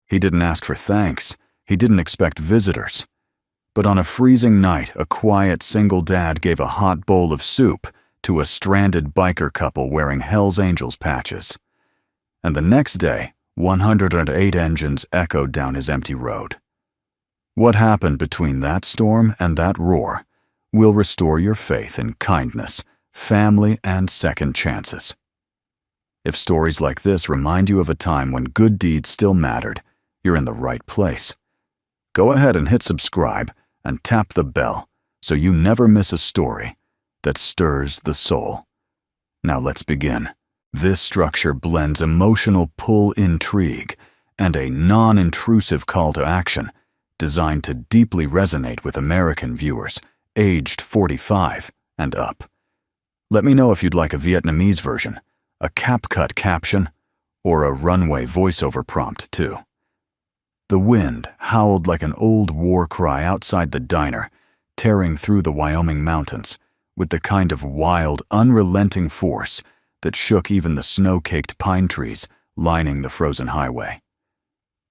He didn't ask for thanks. He didn't expect visitors. But on a freezing night, a quiet single dad gave a hot bowl of soup to a stranded biker couple wearing Hell's Angels patches. And the next day, 108 engines echoed down his empty road. What happened between that storm and that roar will restore your faith in kindness, family, and second chances. If stories like this remind you of a time when good deeds still mattered, you're in the right place. Go ahead and hit subscribe and tap the bell so you never miss a story that stirs the soul. Now let's begin. This structure blends emotional pull intrigue and a non-intrusive call to action designed to deeply resonate with American viewers aged 45 and up. Let me know if you'd like a Vietnamese version, a CapCut caption, or a runway voiceover prompt too. The wind howled like an old war cry outside the diner, tearing through the Wyoming mountains with the kind of wild, unrelenting force that shook even the snow-caked pine trees lining the frozen highway.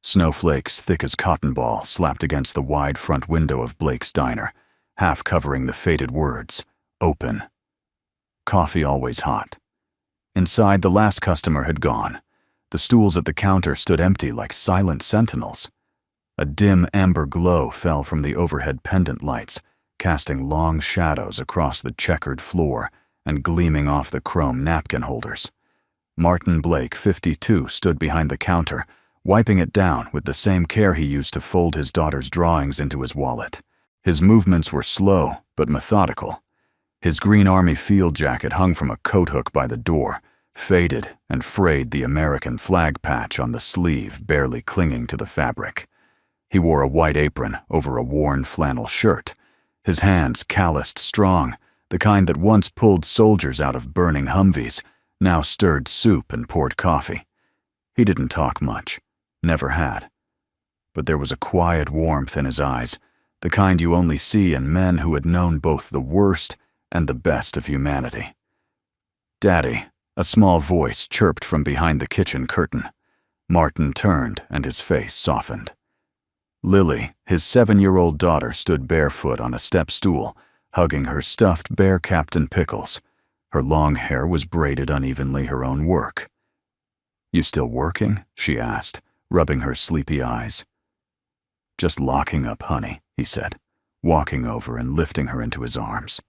Snowflakes thick as cotton ball slapped against the wide front window of Blake's diner, half covering the faded words, "Open." Coffee always hot. Inside, the last customer had gone. The stools at the counter stood empty like silent sentinels. A dim amber glow fell from the overhead pendant lights, casting long shadows across the checkered floor and gleaming off the chrome napkin holders. Martin Blake, 52, stood behind the counter, wiping it down with the same care he used to fold his daughter's drawings into his wallet. His movements were slow but methodical. His green army field jacket hung from a coat hook by the door, faded and frayed, the American flag patch on the sleeve barely clinging to the fabric. He wore a white apron over a worn flannel shirt, his hands calloused strong, the kind that once pulled soldiers out of burning Humvees, now stirred soup and poured coffee. He didn't talk much, never had. But there was a quiet warmth in his eyes, the kind you only see in men who had known both the worst and the best of humanity. "Daddy," a small voice chirped from behind the kitchen curtain. Martin turned and his face softened. Lily, his 7-year-old daughter, stood barefoot on a step stool, hugging her stuffed bear Captain Pickles. Her long hair was braided unevenly, her own work. "You still working?" she asked, rubbing her sleepy eyes. "Just locking up, honey," he said, walking over and lifting her into his arms.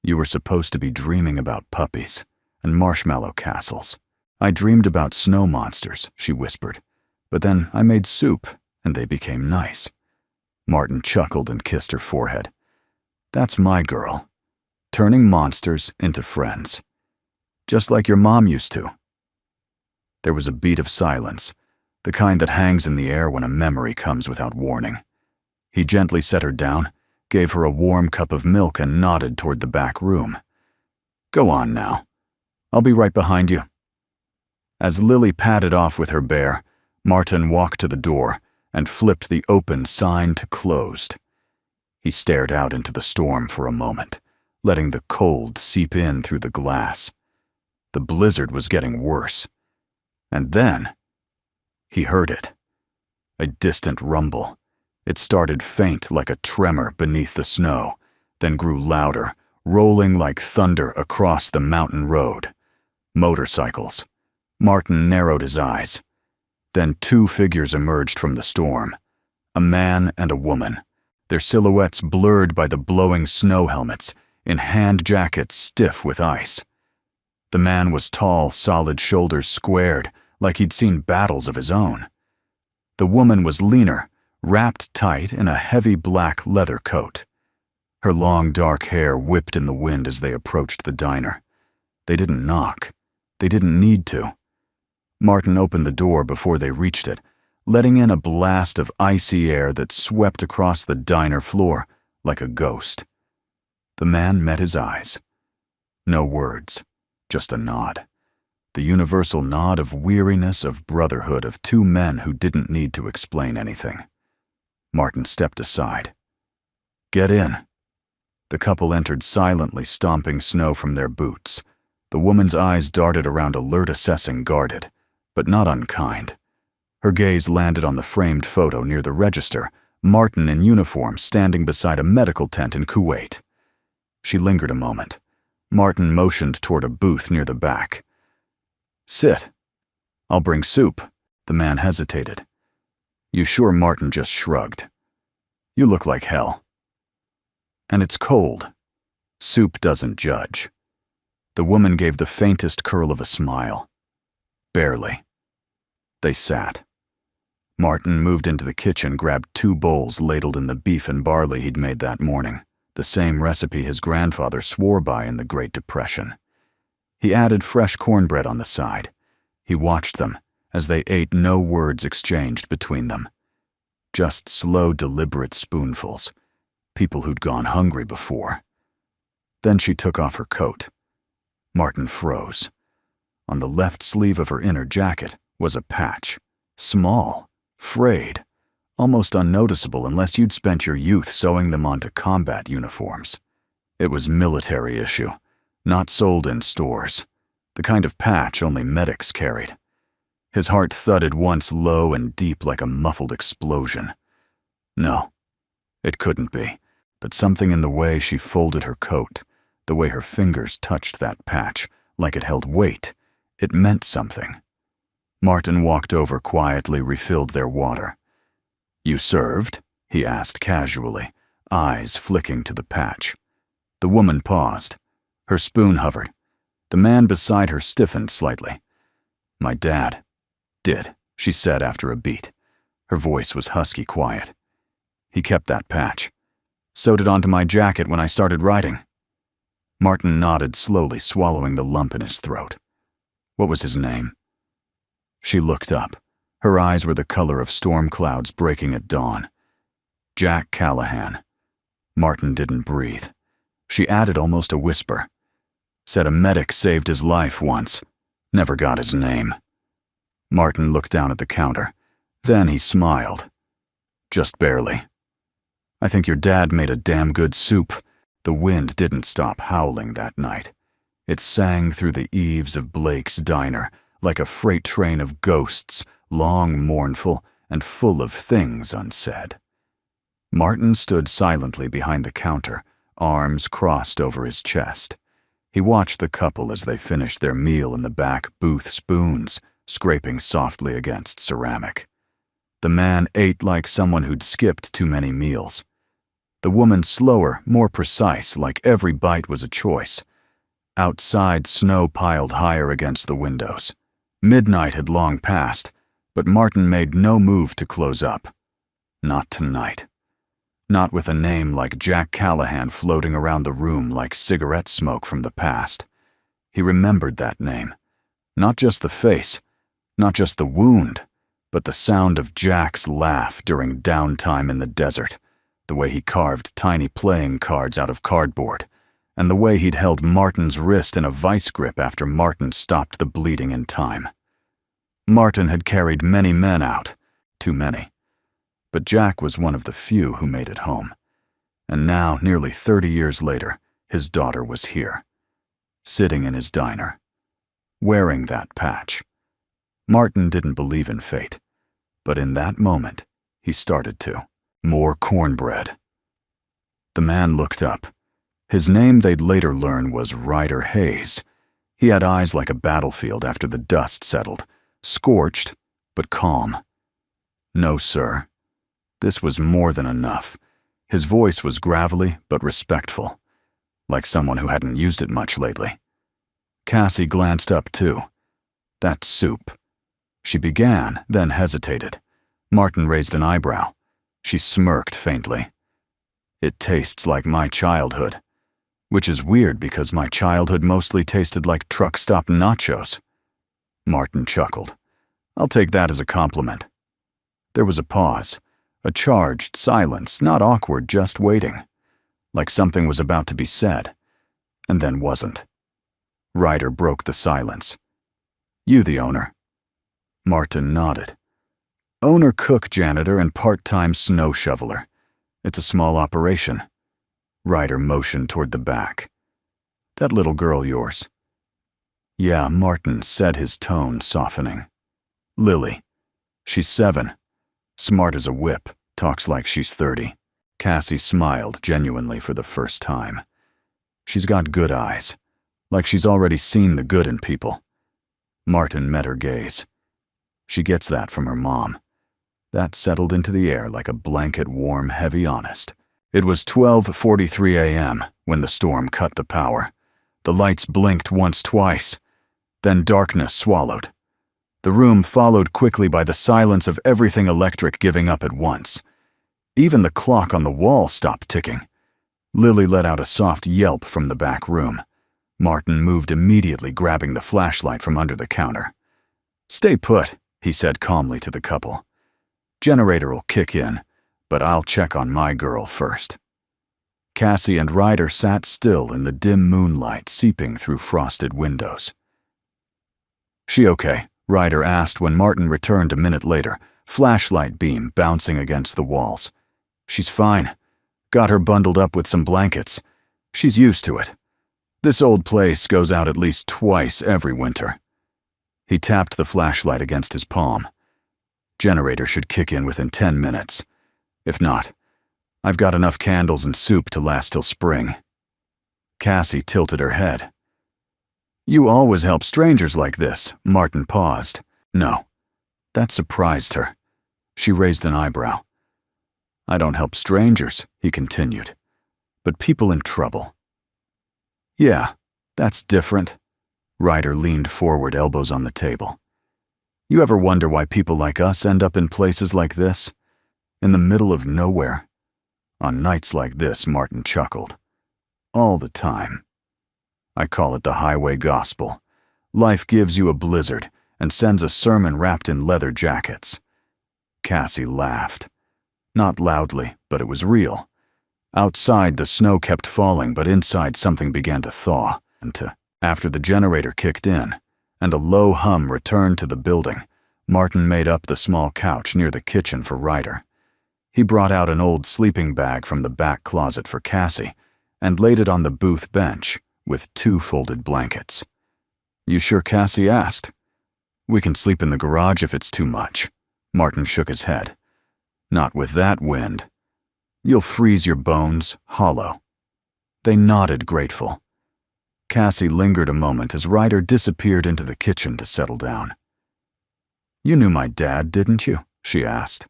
"You were supposed to be dreaming about puppies and marshmallow castles. I dreamed about snow monsters," she whispered, "but then I made soup and they became nice." Martin chuckled and kissed her forehead. "That's my girl, turning monsters into friends, just like your mom used to." There was a beat of silence, the kind that hangs in the air when a memory comes without warning. He gently set her down, gave her a warm cup of milk, and nodded toward the back room. "Go on now. I'll be right behind you." As Lily padded off with her bear, Martin walked to the door and flipped the open sign to closed. He stared out into the storm for a moment, letting the cold seep in through the glass. The blizzard was getting worse. And then he heard it. A distant rumble. It started faint like a tremor beneath the snow, then grew louder, rolling like thunder across the mountain road. Motorcycles. Martin narrowed his eyes. Then 2 figures emerged from the storm. A man and a woman, their silhouettes blurred by the blowing snow helmets, in hand jackets stiff with ice. The man was tall, solid shoulders squared, like he'd seen battles of his own. The woman was leaner, wrapped tight in a heavy black leather coat. Her long dark hair whipped in the wind as they approached the diner. They didn't knock. They didn't need to. Martin opened the door before they reached it, letting in a blast of icy air that swept across the diner floor like a ghost. The man met his eyes. No words, just a nod. The universal nod of weariness, of brotherhood, of 2 men who didn't need to explain anything. Martin stepped aside. "Get in." The couple entered silently, stomping snow from their boots. The woman's eyes darted around, alert, assessing, guarded, but not unkind. Her gaze landed on the framed photo near the register, Martin in uniform standing beside a medical tent in Kuwait. She lingered a moment. Martin motioned toward a booth near the back. "Sit. I'll bring soup." The man hesitated. "You sure?" Martin just shrugged. "You look like hell. And it's cold. Soup doesn't judge." The woman gave the faintest curl of a smile. "Barely." They sat. Martin moved into the kitchen, grabbed 2 bowls ladled in the beef and barley he'd made that morning, the same recipe his grandfather swore by in the Great Depression. He added fresh cornbread on the side. He watched them as they ate, no words exchanged between them. Just slow, deliberate spoonfuls. People who'd gone hungry before. Then she took off her coat. Martin froze. On the left sleeve of her inner jacket was a patch. Small, frayed, almost unnoticeable unless you'd spent your youth sewing them onto combat uniforms. It was military issue, not sold in stores. The kind of patch only medics carried. His heart thudded once low and deep like a muffled explosion. No, it couldn't be, but something in the way she folded her coat, the way her fingers touched that patch, like it held weight, it meant something. Martin walked over quietly, refilled their water. "You served?" he asked casually, eyes flicking to the patch. The woman paused. Her spoon hovered. The man beside her stiffened slightly. "My dad did," she said after a beat. Her voice was husky quiet. "He kept that patch. Sewed it onto my jacket when I started writing." Martin nodded slowly, swallowing the lump in his throat. "What was his name?" She looked up. Her eyes were the color of storm clouds breaking at dawn. "Jack Callahan." Martin didn't breathe. She added almost a whisper. "Said a medic saved his life once. Never got his name." Martin looked down at the counter. Then he smiled. "Just barely. I think your dad made a damn good soup." The wind didn't stop howling that night. It sang through the eaves of Blake's diner like a freight train of ghosts, long, mournful, and full of things unsaid. Martin stood silently behind the counter, arms crossed over his chest. He watched the couple as they finished their meal in the back booth, spoons scraping softly against ceramic. The man ate like someone who'd skipped too many meals. The woman slower, more precise, like every bite was a choice. Outside, snow piled higher against the windows. Midnight had long passed, but Martin made no move to close up. Not tonight. Not with a name like Jack Callahan floating around the room like cigarette smoke from the past. He remembered that name. Not just the face, not just the wound, but the sound of Jack's laugh during downtime in the desert, the way he carved tiny playing cards out of cardboard, and the way he'd held Martin's wrist in a vice grip after Martin stopped the bleeding in time. Martin had carried many men out, too many. But Jack was one of the few who made it home. And now, nearly 30 years later, his daughter was here, sitting in his diner, wearing that patch. Martin didn't believe in fate, but in that moment, he started to. More cornbread. The man looked up. His name they'd later learn was Ryder Hayes. He had eyes like a battlefield after the dust settled, scorched, but calm. "No, sir." This was more than enough. His voice was gravelly but respectful, like someone who hadn't used it much lately. Cassie glanced up too. "That soup." She began, then hesitated. Martin raised an eyebrow. She smirked faintly. "It tastes like my childhood." Which is weird because my childhood mostly tasted like truck stop nachos. Martin chuckled. "I'll take that as a compliment." There was a pause, a charged silence, not awkward, just waiting, like something was about to be said, and then wasn't. Ryder broke the silence. "You the owner?" Martin nodded. "Owner, cook, janitor, and part-time snow shoveler. It's a small operation." Ryder motioned toward the back. "That little girl yours?" "Yeah," Martin said, his tone softening. "Lily. She's 7. Smart as a whip, talks like she's 30. Cassie smiled genuinely for the first time. She's got good eyes, like she's already seen the good in people. Martin met her gaze. She gets that from her mom. That settled into the air like a blanket, warm, heavy, honest. It was 12:43 a.m. when the storm cut the power. The lights blinked once, twice. Then darkness swallowed. The room followed quickly by the silence of everything electric giving up at once. Even the clock on the wall stopped ticking. Lily let out a soft yelp from the back room. Martin moved immediately, grabbing the flashlight from under the counter. "Stay put," he said calmly to the couple. "Generator'll kick in, but I'll check on my girl first." Cassie and Ryder sat still in the dim moonlight seeping through frosted windows. "She okay?" Ryder asked when Martin returned a minute later, flashlight beam bouncing against the walls. "She's fine. Got her bundled up with some blankets. She's used to it. This old place goes out at least twice every winter." He tapped the flashlight against his palm. "Generator should kick in within 10 minutes. If not, I've got enough candles and soup to last till spring." Cassie tilted her head. "You always help strangers like this." Martin paused. "No." That surprised her. She raised an eyebrow. "I don't help strangers," he continued, "but people in trouble." "Yeah, that's different." Ryder leaned forward, elbows on the table. "You ever wonder why people like us end up in places like this? In the middle of nowhere?" On nights like this, Martin chuckled. "All the time. I call it the highway gospel. Life gives you a blizzard and sends a sermon wrapped in leather jackets." Cassie laughed. Not loudly, but it was real. Outside, the snow kept falling, but inside something began to thaw. After the generator kicked in, and a low hum returned to the building, Martin made up the small couch near the kitchen for Ryder. He brought out an old sleeping bag from the back closet for Cassie and laid it on the booth bench with 2 folded blankets. "You sure?" Cassie asked. "We can sleep in the garage if it's too much." Martin shook his head. "Not with that wind. You'll freeze your bones hollow." They nodded, grateful. Cassie lingered a moment as Ryder disappeared into the kitchen to settle down. "You knew my dad, didn't you?" she asked.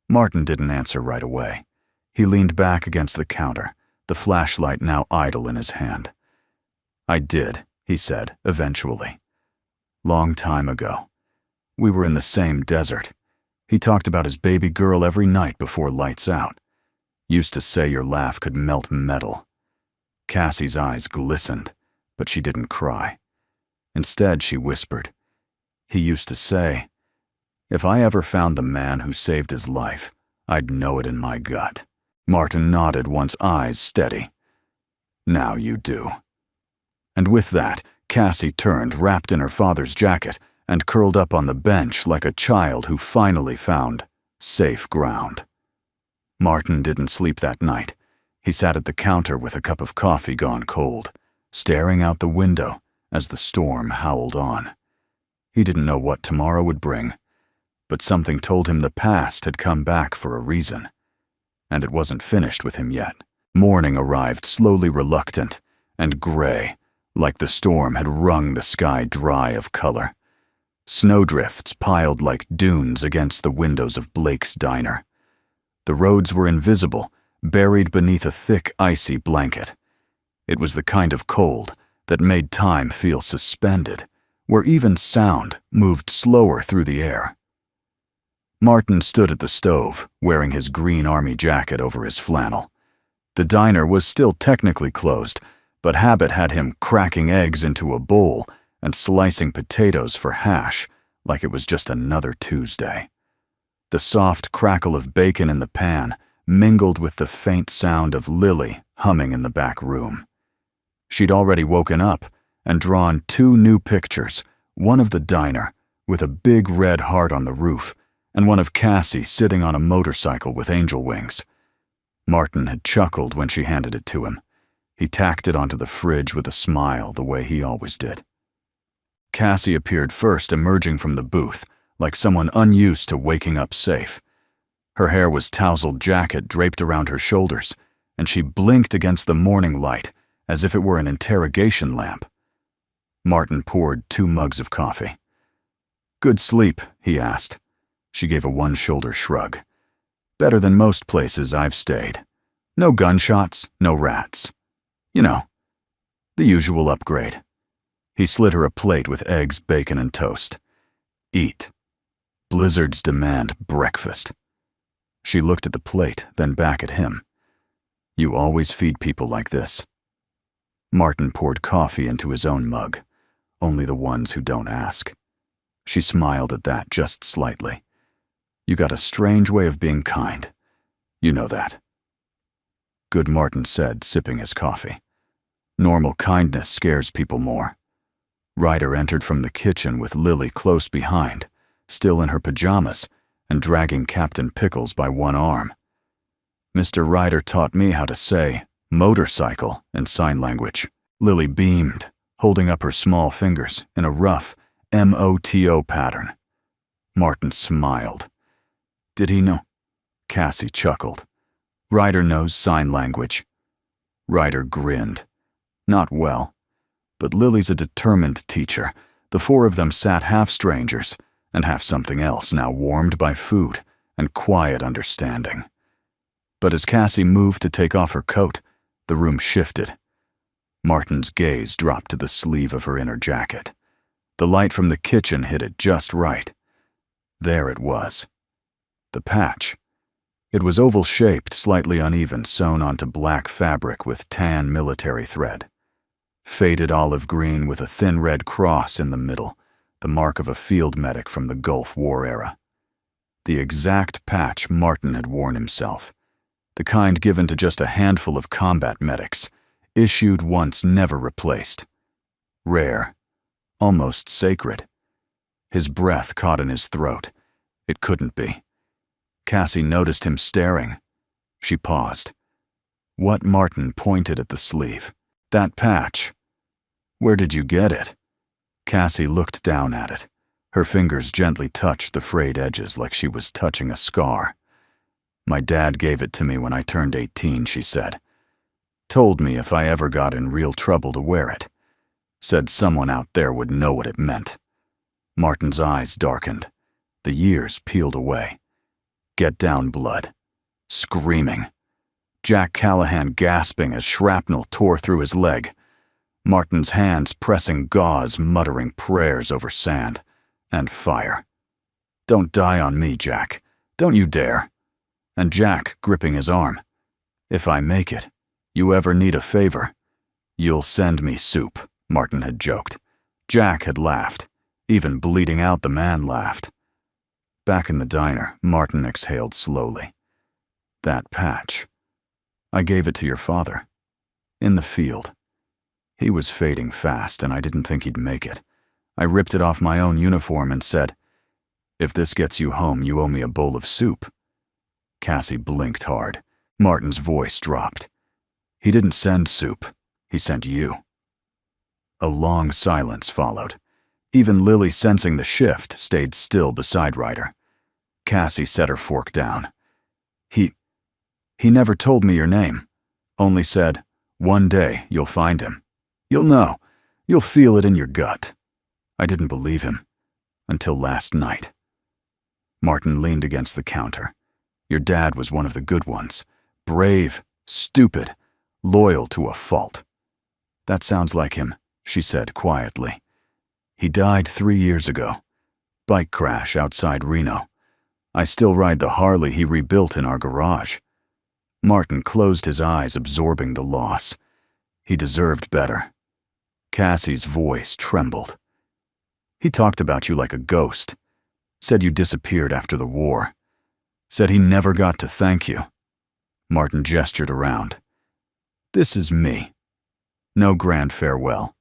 Martin didn't answer right away. He leaned back against the counter, the flashlight now idle in his hand. "I did," he said, eventually. "Long time ago. We were in the same desert. He talked about his baby girl every night before lights out. Used to say your laugh could melt metal." Cassie's eyes glistened, but she didn't cry. Instead, she whispered, "He used to say, if I ever found the man who saved his life, I'd know it in my gut." Martin nodded, once eyes steady. "Now you do." And with that, Cassie turned, wrapped in her father's jacket, and curled up on the bench like a child who finally found safe ground. Martin didn't sleep that night. He sat at the counter with a cup of coffee gone cold, staring out the window as the storm howled on. He didn't know what tomorrow would bring, but something told him the past had come back for a reason. And it wasn't finished with him yet. Morning arrived slowly, reluctant and gray, like the storm had wrung the sky dry of color. Snowdrifts piled like dunes against the windows of Blake's diner. The roads were invisible, buried beneath a thick, icy blanket. It was the kind of cold that made time feel suspended, where even sound moved slower through the air. Martin stood at the stove, wearing his green army jacket over his flannel. The diner was still technically closed, but habit had him cracking eggs into a bowl and slicing potatoes for hash like it was just another Tuesday. The soft crackle of bacon in the pan mingled with the faint sound of Lily humming in the back room. She'd already woken up and drawn 2 new pictures, one of the diner, with a big red heart on the roof, and one of Cassie sitting on a motorcycle with angel wings. Martin had chuckled when she handed it to him. He tacked it onto the fridge with a smile, the way he always did. Cassie appeared first, emerging from the booth, like someone unused to waking up safe. Her hair was tousled jacket draped around her shoulders, and she blinked against the morning light as if it were an interrogation lamp. Martin poured 2 mugs of coffee. "Good sleep?" he asked. She gave a one-shoulder shrug. "Better than most places I've stayed. No gunshots, no rats. You know, the usual upgrade." He slid her a plate with eggs, bacon, and toast. "Eat. Blizzards demand breakfast." She looked at the plate, then back at him. "You always feed people like this." Martin poured coffee into his own mug. Only the ones who don't ask. She smiled at that just slightly. "You got a strange way of being kind. You know that." "Good," Martin said, sipping his coffee. "Normal kindness scares people more." Ryder entered from the kitchen with Lily close behind, still in her pajamas, and dragging Captain Pickles by one arm. "Mr. Ryder taught me how to say motorcycle in sign language." Lily beamed, holding up her small fingers in a rough MOTO pattern. Martin smiled. "Did he know?" Cassie chuckled. "Ryder knows sign language." Ryder grinned. "Not well. But Lily's a determined teacher. The 4 of them sat half strangers and half something else, now warmed by food and quiet understanding." But as Cassie moved to take off her coat, the room shifted. Martin's gaze dropped to the sleeve of her inner jacket. The light from the kitchen hit it just right. There it was. The patch. It was oval-shaped, slightly uneven, sewn onto black fabric with tan military thread. Faded olive green with a thin red cross in the middle, the mark of a field medic from the Gulf War era. The exact patch Martin had worn himself. The kind given to just a handful of combat medics, issued once, never replaced. Rare, almost sacred. His breath caught in his throat. It couldn't be. Cassie noticed him staring. She paused. What? Martin pointed at the sleeve. "That patch. Where did you get it?" Cassie looked down at it. Her fingers gently touched the frayed edges like she was touching a scar. "My dad gave it to me when I turned 18, she said. Told me if I ever got in real trouble to wear it. Said someone out there would know what it meant." Martin's eyes darkened. The years peeled away. Get down, blood. Screaming. Jack Callahan gasping as shrapnel tore through his leg. Martin's hands pressing gauze, muttering prayers over sand and fire. "Don't die on me, Jack. Don't you dare." And Jack gripping his arm. "If I make it, you ever need a favor, you'll send me soup," Martin had joked. Jack had laughed. Even bleeding out, the man laughed. Back in the diner, Martin exhaled slowly. "That patch. I gave it to your father. In the field. He was fading fast, and I didn't think he'd make it. I ripped it off my own uniform and said, 'If this gets you home, you owe me a bowl of soup.'" Cassie blinked hard. Martin's voice dropped. "He didn't send soup. He sent you." A long silence followed. Even Lily, sensing the shift, stayed still beside Ryder. Cassie set her fork down. He never told me your name. Only said, 'One day you'll find him. You'll know. You'll feel it in your gut.' I didn't believe him. Until last night." Martin leaned against the counter. "Your dad was one of the good ones. Brave, stupid, loyal to a fault." "That sounds like him," she said quietly. "He died 3 years ago. Bike crash outside Reno. I still ride the Harley he rebuilt in our garage." Martin closed his eyes, absorbing the loss. He deserved better. Cassie's voice trembled. "He talked about you like a ghost. Said you disappeared after the war. Said he never got to thank you." Martin gestured around. "This is me. No grand farewell.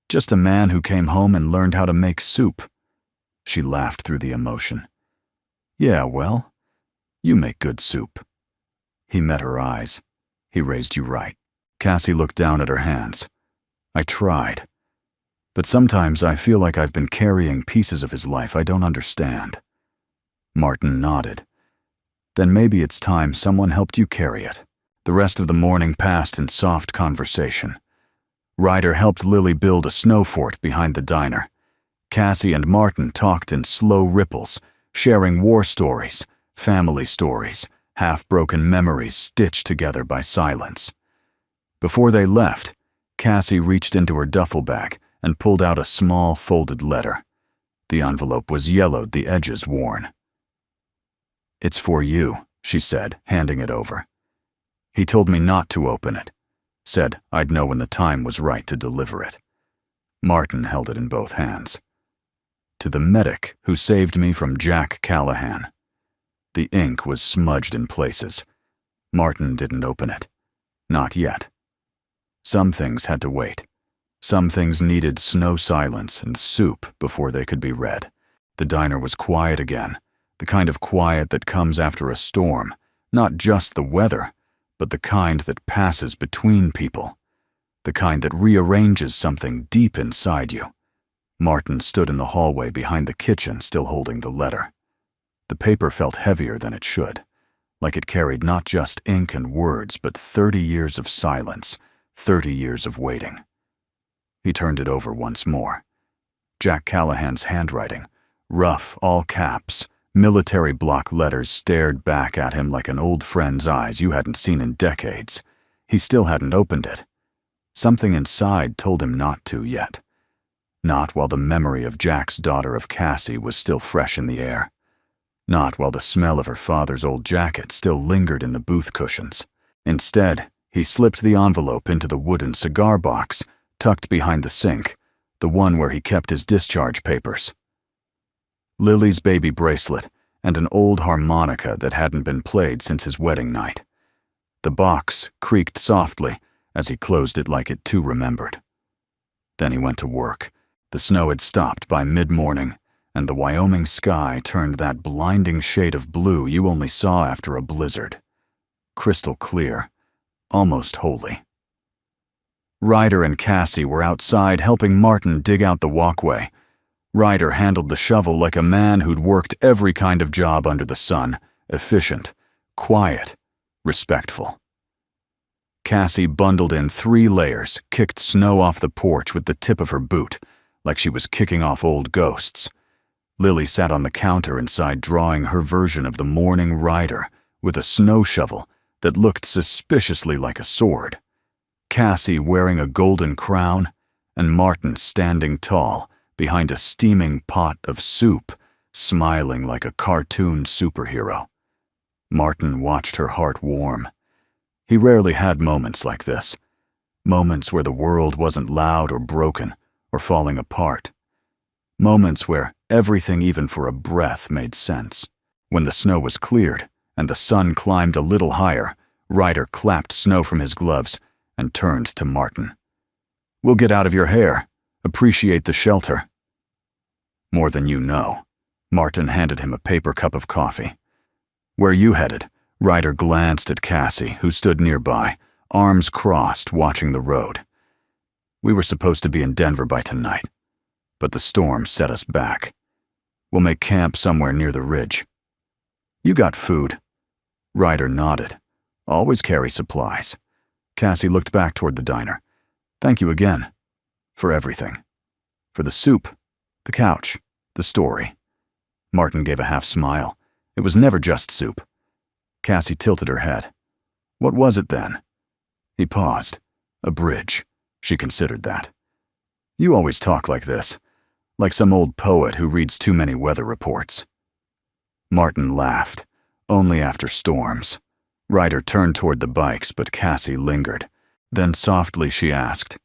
Just a man who came home and learned how to make soup." She laughed through the emotion. "Yeah, well, you make good soup." He met her eyes. "He raised you right." Cassie looked down at her hands. "I tried. But sometimes I feel like I've been carrying pieces of his life I don't understand." Martin nodded. "Then maybe it's time someone helped you carry it." The rest of the morning passed in soft conversation. Ryder helped Lily build a snow fort behind the diner. Cassie and Martin talked in slow ripples, sharing war stories, family stories, half-broken memories stitched together by silence. Before they left, Cassie reached into her duffel bag and pulled out a small folded letter. The envelope was yellowed, the edges worn. "It's for you," she said, handing it over. "He told me not to open it. Said I'd know when the time was right to deliver it." Martin held it in both hands. "To the medic who saved me from Jack Callahan." The ink was smudged in places. Martin didn't open it. Not yet. Some things had to wait. Some things needed snow silence and soup before they could be read. The diner was quiet again, the kind of quiet that comes after a storm, not just the weather, but the kind that passes between people, the kind that rearranges something deep inside you. Martin stood in the hallway behind the kitchen, still holding the letter. The paper felt heavier than it should, like it carried not just ink and words, but 30 years of silence, 30 years of waiting. He turned it over once more. Jack Callahan's handwriting, rough, all caps, military block letters stared back at him like an old friend's eyes you hadn't seen in decades. He still hadn't opened it. Something inside told him not to yet. Not while the memory of Jack's daughter of Cassie was still fresh in the air. Not while the smell of her father's old jacket still lingered in the booth cushions. Instead, he slipped the envelope into the wooden cigar box tucked behind the sink, the one where he kept his discharge papers. Lily's baby bracelet and an old harmonica that hadn't been played since his wedding night. The box creaked softly as he closed it like it too remembered. Then he went to work. The snow had stopped by mid-morning, and the Wyoming sky turned that blinding shade of blue you only saw after a blizzard. Crystal clear, almost holy. Ryder and Cassie were outside helping Martin dig out the walkway. Ryder handled the shovel like a man who'd worked every kind of job under the sun, efficient, quiet, respectful. Cassie bundled in 3 layers, kicked snow off the porch with the tip of her boot, like she was kicking off old ghosts. Lily sat on the counter inside drawing her version of the morning rider with a snow shovel that looked suspiciously like a sword. Cassie wearing a golden crown, and Martin standing tall behind a steaming pot of soup, smiling like a cartoon superhero. Martin watched her heart warm. He rarely had moments like this, moments where the world wasn't loud or broken or falling apart, moments where everything, even for a breath, made sense. When the snow was cleared and the sun climbed a little higher, Ryder clapped snow from his gloves and turned to Martin. "We'll get out of your hair. Appreciate the shelter." "More than you know." Martin handed him a paper cup of coffee. "Where you headed?" Ryder glanced at Cassie, who stood nearby, arms crossed, watching the road. "We were supposed to be in Denver by tonight, but the storm set us back. We'll make camp somewhere near the ridge." "You got food?" Ryder nodded. "Always carry supplies." Cassie looked back toward the diner. "Thank you again. For everything. For the soup, the couch, the story." Martin gave a half smile. It was never just soup. Cassie tilted her head. "What was it then?" He paused. A bridge. She considered that. "You always talk like this, like some old poet who reads too many weather reports." Martin laughed. "Only after storms." Ryder turned toward the bikes, but Cassie lingered. Then softly she asked,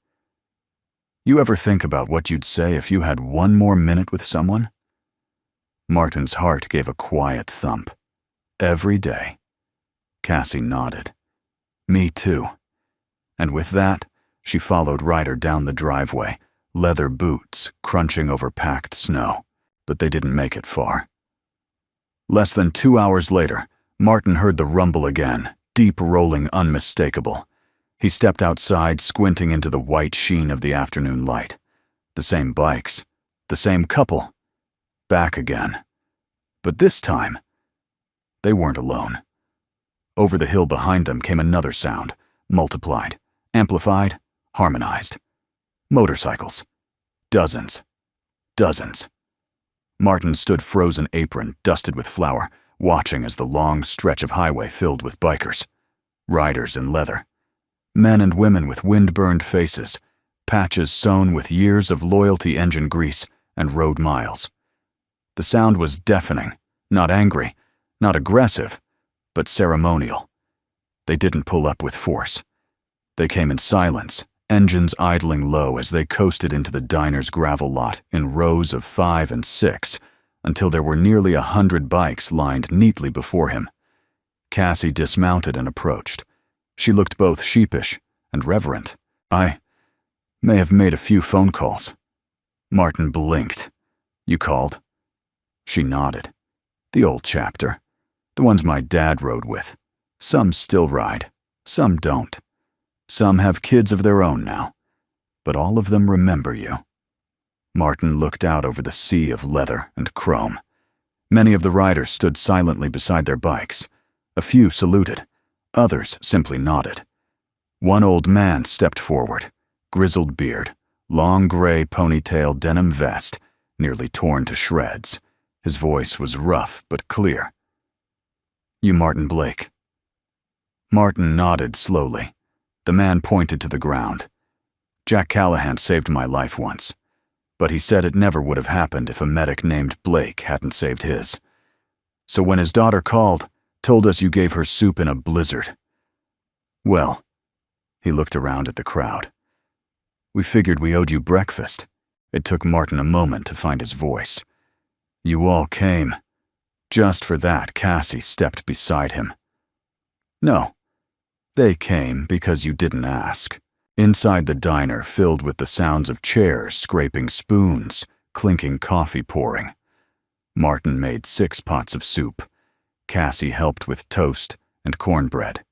"You ever think about what you'd say if you had one more minute with someone?" Martin's heart gave a quiet thump. "Every day." Cassie nodded. "Me too." And with that, she followed Ryder down the driveway, leather boots crunching over packed snow, but they didn't make it far. Less than 2 hours later, Martin heard the rumble again, deep rolling, unmistakable. He stepped outside, squinting into the white sheen of the afternoon light. The same bikes, the same couple, back again. But this time, they weren't alone. Over the hill behind them came another sound, multiplied, amplified, harmonized. Motorcycles. Dozens. Dozens. Martin stood frozen apron, dusted with flour, watching as the long stretch of highway filled with bikers. Riders in leather. Men and women with wind-burned faces, patches sewn with years of loyalty engine grease and road miles. The sound was deafening, not angry, not aggressive, but ceremonial. They didn't pull up with force. They came in silence, engines idling low as they coasted into the diner's gravel lot in rows of 5 and 6, until there were nearly 100 bikes lined neatly before him. Cassie dismounted and approached. She looked both sheepish and reverent. "I may have made a few phone calls." Martin blinked. "You called?" She nodded. "The old chapter. The ones my dad rode with. Some still ride, some don't. Some have kids of their own now. But all of them remember you." Martin looked out over the sea of leather and chrome. Many of the riders stood silently beside their bikes. A few saluted. Others simply nodded. One old man stepped forward, grizzled beard, long gray ponytail denim vest, nearly torn to shreds. His voice was rough but clear. "You Martin Blake?" Martin nodded slowly. The man pointed to the ground. "Jack Callahan saved my life once, but he said it never would have happened if a medic named Blake hadn't saved his. So when his daughter called, told us you gave her soup in a blizzard. Well," he looked around at the crowd, "we figured we owed you breakfast." It took Martin a moment to find his voice. "You all came." Just for that, Cassie stepped beside him. "No, they came because you didn't ask." Inside the diner, filled with the sounds of chairs scraping spoons, clinking coffee pouring. Martin made 6 pots of soup. Cassie helped with toast and cornbread.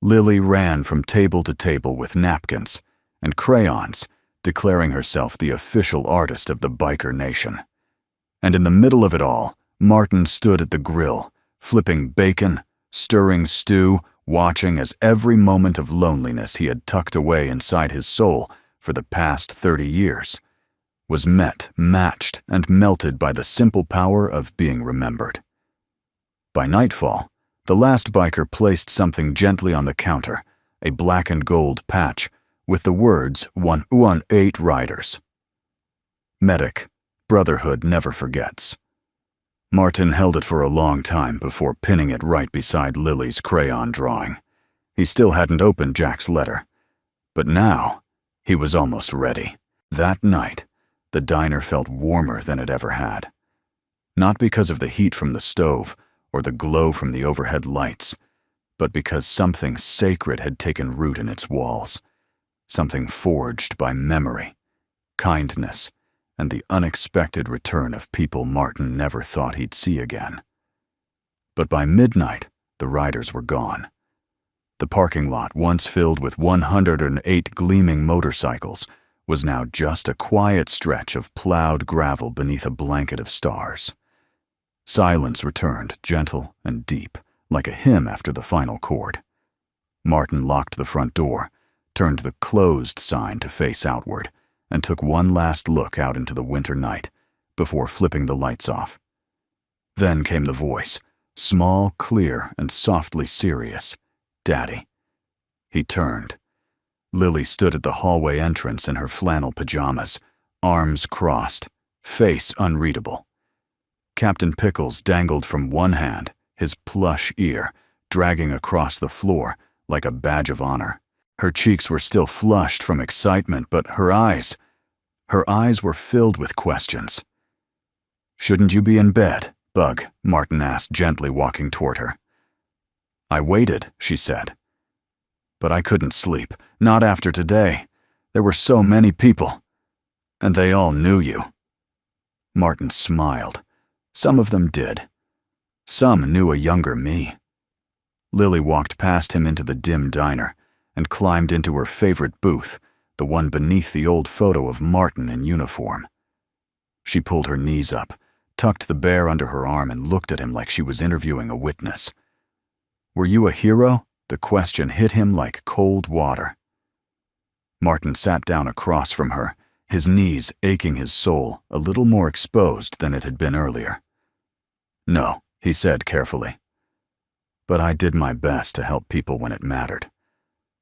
Lily ran from table to table with napkins and crayons, declaring herself the official artist of the biker nation. And in the middle of it all, Martin stood at the grill, flipping bacon, stirring stew, watching as every moment of loneliness he had tucked away inside his soul for the past 30 years was met, matched, and melted by the simple power of being remembered. By nightfall, the last biker placed something gently on the counter, a black and gold patch with the words 118 Riders. Medic, Brotherhood never forgets. Martin held it for a long time before pinning it right beside Lily's crayon drawing. He still hadn't opened Jack's letter. But now, he was almost ready. That night, the diner felt warmer than it ever had. Not because of the heat from the stove or the glow from the overhead lights, but because something sacred had taken root in its walls. Something forged by memory, kindness, and the unexpected return of people Martin never thought he'd see again. But by midnight, the riders were gone. The parking lot, once filled with 108 gleaming motorcycles, was now just a quiet stretch of plowed gravel beneath a blanket of stars. Silence returned, gentle and deep, like a hymn after the final chord. Martin locked the front door, turned the closed sign to face outward, and took one last look out into the winter night before flipping the lights off. Then came the voice, small, clear, and softly serious. "Daddy." He turned. Lily stood at the hallway entrance in her flannel pajamas, arms crossed, face unreadable. Captain Pickles dangled from one hand, his plush ear, dragging across the floor like a badge of honor. Her cheeks were still flushed from excitement, but her eyes were filled with questions. "Shouldn't you be in bed, Bug?" Martin asked, gently walking toward her. "I waited," she said. "But I couldn't sleep, not after today. There were so many people, and they all knew you." Martin smiled. Some of them did. Some knew a younger me. Lily walked past him into the dim diner and climbed into her favorite booth, the one beneath the old photo of Martin in uniform. She pulled her knees up, tucked the bear under her arm, and looked at him like she was interviewing a witness. "Were you a hero?" The question hit him like cold water. Martin sat down across from her, his knees aching, his soul a little more exposed than it had been earlier. "No," he said carefully. "But I did my best to help people when it mattered."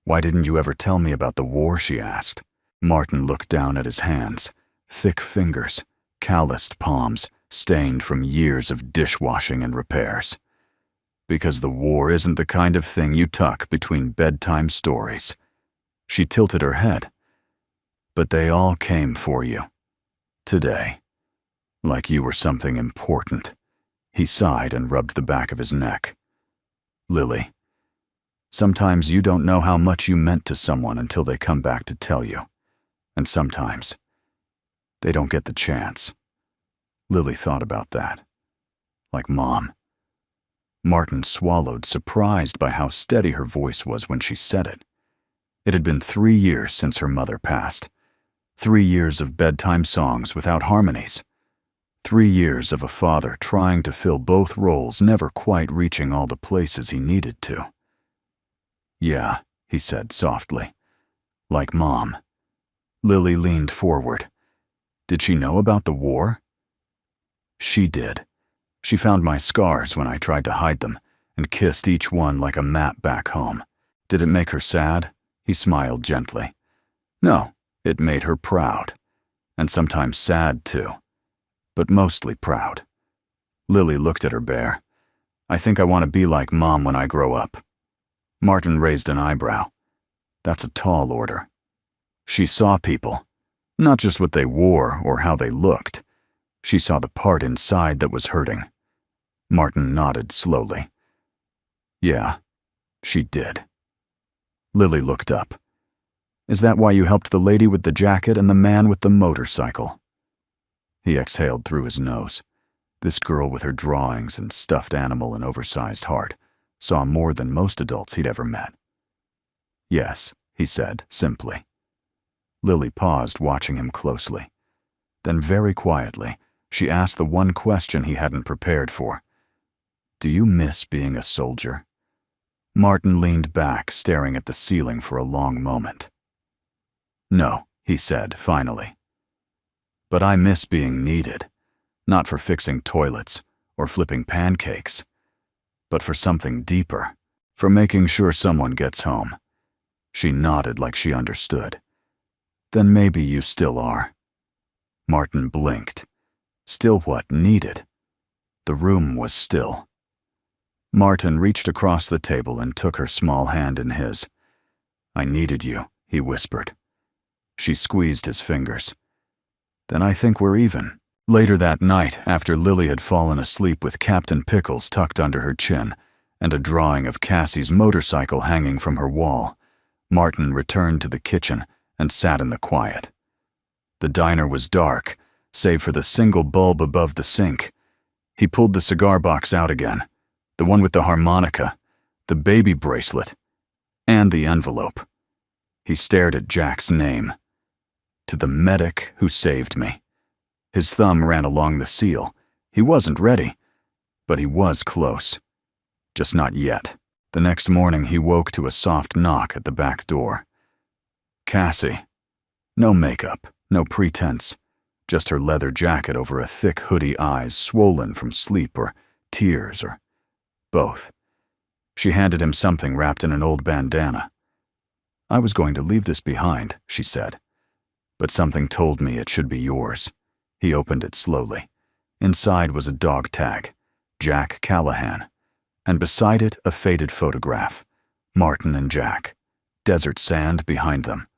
"Why didn't you ever tell me about the war?" she asked. Martin looked down at his hands, thick fingers, calloused palms, stained from years of dishwashing and repairs. "Because the war isn't the kind of thing you tuck between bedtime stories." She tilted her head. "But they all came for you. Today. Like you were something important." He sighed and rubbed the back of his neck. "Lily, sometimes you don't know how much you meant to someone until they come back to tell you. And sometimes they don't get the chance." Lily thought about that. Like Mom. Martin swallowed, surprised by how steady her voice was when she said it. It had been 3 years since her mother passed. 3 years of bedtime songs without harmonies. 3 years of a father trying to fill both roles, never quite reaching all the places he needed to. "Yeah," he said softly. "Like Mom." Lily leaned forward. "Did she know about the war?" "She did. She found my scars when I tried to hide them, and kissed each one like a map back home. Did it make her sad?" He smiled gently. "No, it made her proud. And sometimes sad, too. But mostly proud." Lily looked at her bear. "I think I want to be like Mom when I grow up." Martin raised an eyebrow. "That's a tall order." She saw people, not just what they wore or how they looked. She saw the part inside that was hurting. Martin nodded slowly. "Yeah, she did." Lily looked up. "Is that why you helped the lady with the jacket and the man with the motorcycle?" He exhaled through his nose. This girl with her drawings and stuffed animal and oversized heart saw more than most adults he'd ever met. "Yes," he said simply. Lily paused, watching him closely. Then very quietly, she asked the one question he hadn't prepared for. "Do you miss being a soldier?" Martin leaned back, staring at the ceiling for a long moment. "No," he said finally. "But I miss being needed, not for fixing toilets or flipping pancakes, but for something deeper, for making sure someone gets home." She nodded like she understood. "Then maybe you still are." Martin blinked. Still what? Needed? The room was still. Martin reached across the table and took her small hand in his. "I needed you," he whispered. She squeezed his fingers. "Then I think we're even." Later that night, after Lily had fallen asleep with Captain Pickles tucked under her chin and a drawing of Cassie's motorcycle hanging from her wall, Martin returned to the kitchen and sat in the quiet. The diner was dark, save for the single bulb above the sink. He pulled the cigar box out again, the one with the harmonica, the baby bracelet, and the envelope. He stared at Jack's name. "To the medic who saved me." His thumb ran along the seal. He wasn't ready, but he was close. Just not yet. The next morning he woke to a soft knock at the back door. Cassie. No makeup, no pretense. Just her leather jacket over a thick hoodie, eyes swollen from sleep or tears or both. She handed him something wrapped in an old bandana. "I was going to leave this behind," she said, "but something told me it should be yours." He opened it slowly. Inside was a dog tag, Jack Callahan, and beside it a faded photograph, Martin and Jack, desert sand behind them,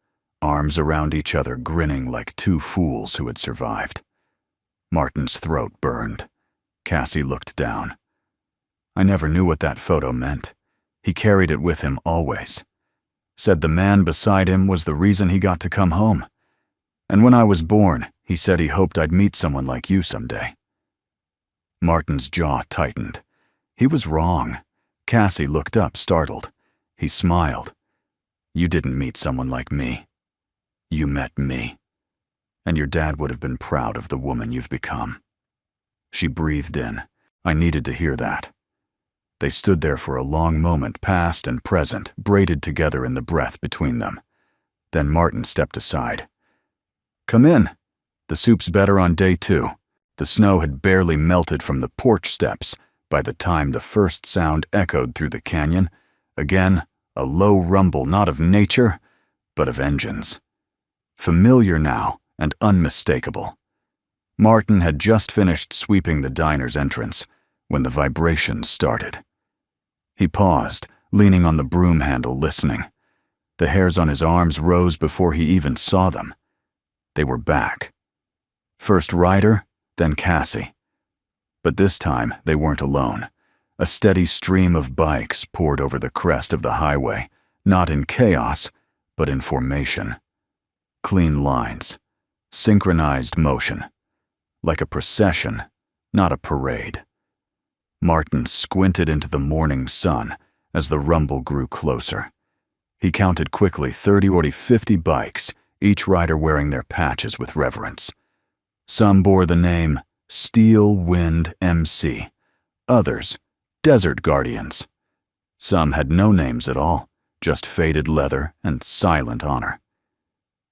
arms around each other, grinning like two fools who had survived. Martin's throat burned. Cassie looked down. "I never knew what that photo meant. He carried it with him always. Said the man beside him was the reason he got to come home. And when I was born, he said he hoped I'd meet someone like you someday." Martin's jaw tightened. He was wrong. Cassie looked up, startled. He smiled. "You didn't meet someone like me." You met me, and your dad would have been proud of the woman you've become." She breathed in. I needed to hear that. They stood there for a long moment, past and present, braided together in the breath between them. Then Martin stepped aside. "Come in. The soup's better on day 2. The snow had barely melted from the porch steps by the time the first sound echoed through the canyon. Again, a low rumble not of nature, but of engines. Familiar now and unmistakable. Martin had just finished sweeping the diner's entrance when the vibrations started. He paused, leaning on the broom handle, listening. The hairs on his arms rose before he even saw them. They were back. First Ryder, then Cassie. But this time, they weren't alone. A steady stream of bikes poured over the crest of the highway, not in chaos, but in formation. Clean lines, synchronized motion, like a procession, not a parade. Martin squinted into the morning sun as the rumble grew closer. He counted quickly 30 or 50 bikes, each rider wearing their patches with reverence. Some bore the name Steel Wind MC, others Desert Guardians. Some had no names at all, just faded leather and silent honor.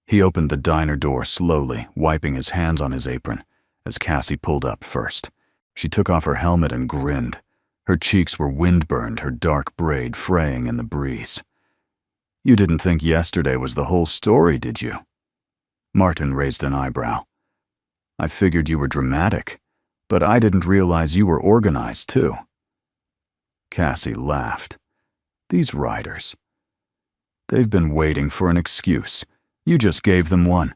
He opened the diner door slowly, wiping his hands on his apron, as Cassie pulled up first. She took off her helmet and grinned. Her cheeks were wind-burned, her dark braid fraying in the breeze. "You didn't think yesterday was the whole story, did you?" Martin raised an eyebrow. "I figured you were dramatic, but I didn't realize you were organized, too." Cassie laughed. "These riders. They've been waiting for an excuse. You just gave them one."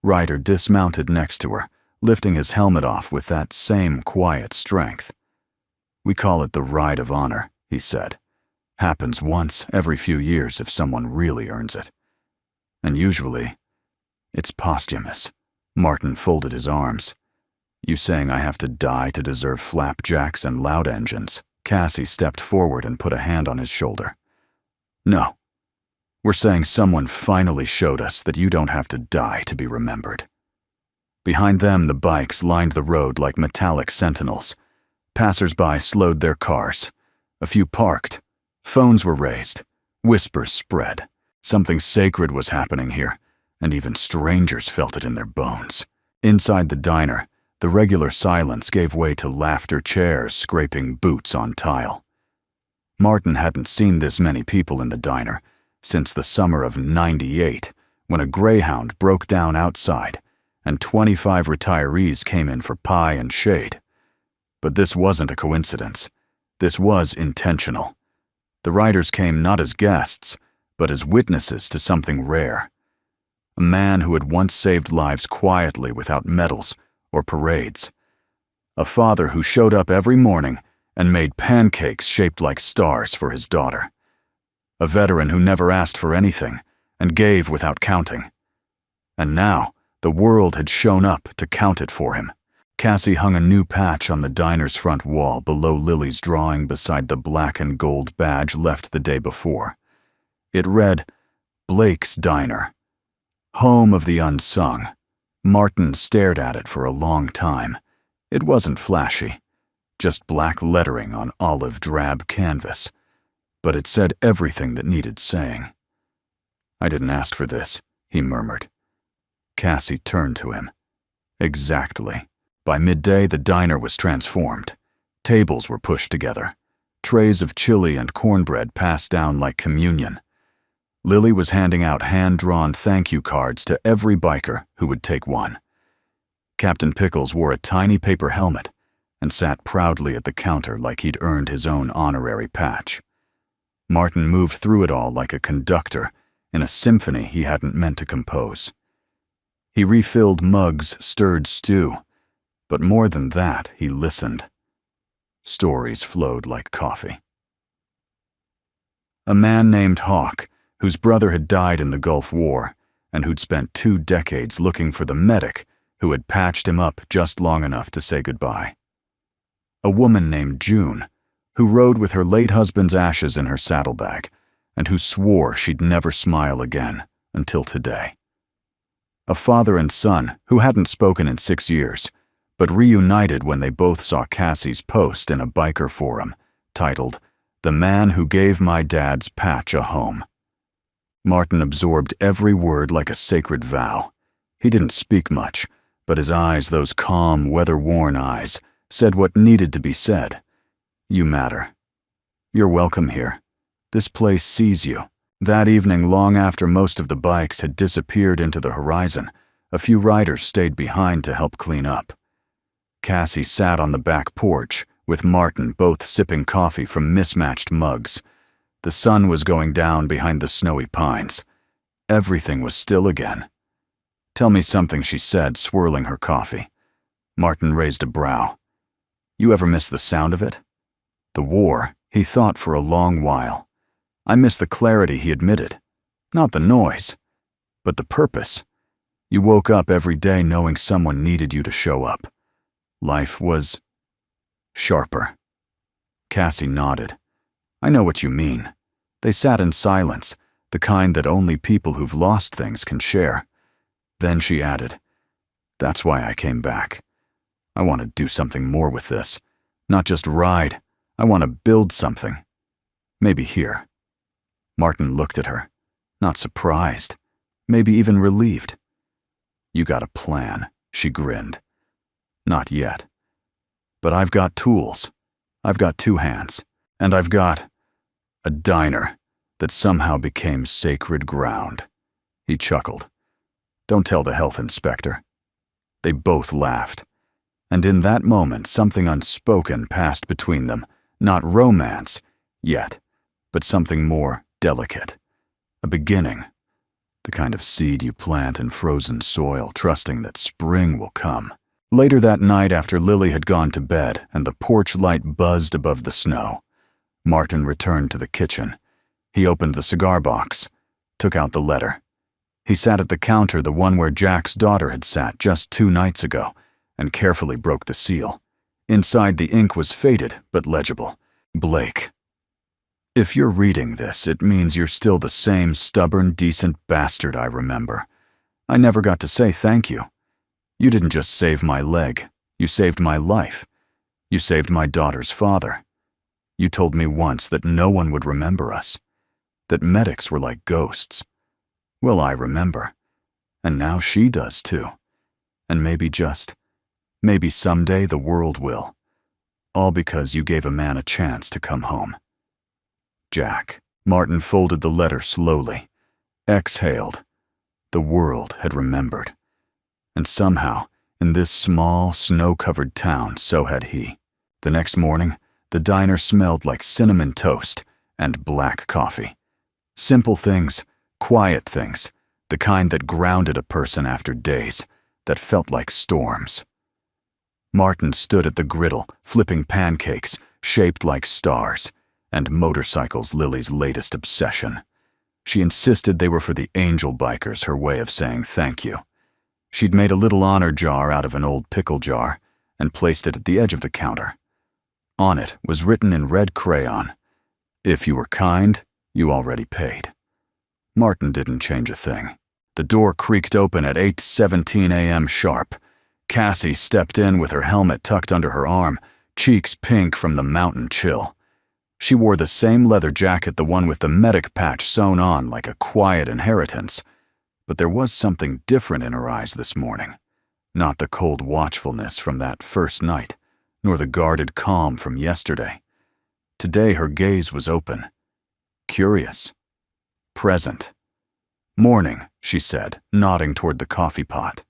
Ryder dismounted next to her, lifting his helmet off with that same quiet strength. "We call it the Ride of Honor," he said. "Happens once every few years if someone really earns it. And usually, it's posthumous." Martin folded his arms. "You saying I have to die to deserve flapjacks and loud engines?" Cassie stepped forward and put a hand on his shoulder. "No. We're saying someone finally showed us that you don't have to die to be remembered." Behind them, the bikes lined the road like metallic sentinels. Passers-by slowed their cars. A few parked. Phones were raised. Whispers spread. Something sacred was happening here, and even strangers felt it in their bones. Inside the diner, the regular silence gave way to laughter chairs scraping boots on tile. Martin hadn't seen this many people in the diner since the summer of '98, when a Greyhound broke down outside and 25 retirees came in for pie and shade. But this wasn't a coincidence. This was intentional. The riders came not as guests, but as witnesses to something rare. A man who had once saved lives quietly without medals or parades. A father who showed up every morning and made pancakes shaped like stars for his daughter. A veteran who never asked for anything and gave without counting. And now, the world had shown up to count it for him. Cassie hung a new patch on the diner's front wall below Lily's drawing beside the black and gold badge left the day before. It read, "Blake's Diner, Home of the Unsung." Martin stared at it for a long time. It wasn't flashy, just black lettering on olive drab canvas. But it said everything that needed saying. "I didn't ask for this," he murmured. Cassie turned to him. Exactly. By midday, the diner was transformed. Tables were pushed together. Trays of chili and cornbread passed down like communion. Lily was handing out hand-drawn thank you cards to every biker who would take one. Captain Pickles wore a tiny paper helmet and sat proudly at the counter like he'd earned his own honorary patch. Martin moved through it all like a conductor in a symphony he hadn't meant to compose. He refilled mugs, stirred stew, but more than that, he listened. Stories flowed like coffee. A man named Hawk, whose brother had died in the Gulf War and who'd spent 2 decades looking for the medic who had patched him up just long enough to say goodbye. A woman named June, who rode with her late husband's ashes in her saddlebag and who swore she'd never smile again until today. A father and son who hadn't spoken in 6 years, but reunited when they both saw Cassie's post in a biker forum titled, "The Man Who Gave My Dad's Patch a Home." Martin absorbed every word like a sacred vow. He didn't speak much, but his eyes, those calm, weather-worn eyes, said what needed to be said. You matter. You're welcome here. This place sees you. That evening, long after most of the bikes had disappeared into the horizon, a few riders stayed behind to help clean up. Cassie sat on the back porch, with Martin both sipping coffee from mismatched mugs. The sun was going down behind the snowy pines. Everything was still again. "Tell me something," she said, swirling her coffee. Martin raised a brow. "You ever miss the sound of it?" "The war," he thought for a long while. "I miss the clarity," he admitted. "Not the noise, but the purpose. You woke up every day knowing someone needed you to show up. Life was sharper." Cassie nodded. "I know what you mean." They sat in silence, the kind that only people who've lost things can share. Then she added, "That's why I came back. I want to do something more with this. Not just ride. I want to build something. Maybe here." Martin looked at her, not surprised, maybe even relieved. "You got a plan," she grinned. "Not yet. But I've got tools. I've got 2 hands. And I've got a diner that somehow became sacred ground." He chuckled. "Don't tell the health inspector." They both laughed. And in that moment, something unspoken passed between them. Not romance, yet, but something more delicate. A beginning. The kind of seed you plant in frozen soil, trusting that spring will come. Later that night, after Lily had gone to bed and the porch light buzzed above the snow, Martin returned to the kitchen. He opened the cigar box, took out the letter. He sat at the counter, the one where Jack's daughter had sat just 2 nights ago, and carefully broke the seal. Inside, the ink was faded but legible. Blake. If you're reading this, it means you're still the same stubborn, decent bastard I remember. I never got to say thank you. You didn't just save my leg. You saved my life. You saved my daughter's father. You told me once that no one would remember us, that medics were like ghosts. Well, I remember. And now she does too. And maybe someday the world will. All because you gave a man a chance to come home. Jack. Martin folded the letter slowly, exhaled. The world had remembered. And somehow, in this small, snow-covered town, so had he. The next morning, the diner smelled like cinnamon toast and black coffee. Simple things, quiet things, the kind that grounded a person after days, that felt like storms. Martin stood at the griddle, flipping pancakes, shaped like stars, and motorcycles, Lily's latest obsession. She insisted they were for the angel bikers, her way of saying thank you. She'd made a little honor jar out of an old pickle jar and placed it at the edge of the counter. On it was written in red crayon, "If you were kind, you already paid." Martin didn't change a thing. The door creaked open at 8:17 a.m. sharp. Cassie stepped in with her helmet tucked under her arm, cheeks pink from the mountain chill. She wore the same leather jacket, the one with the medic patch sewn on like a quiet inheritance. But there was something different in her eyes this morning. Not the cold watchfulness from that first night, nor the guarded calm from yesterday. Today her gaze was open, curious, present. "Morning," she said, nodding toward the coffee pot.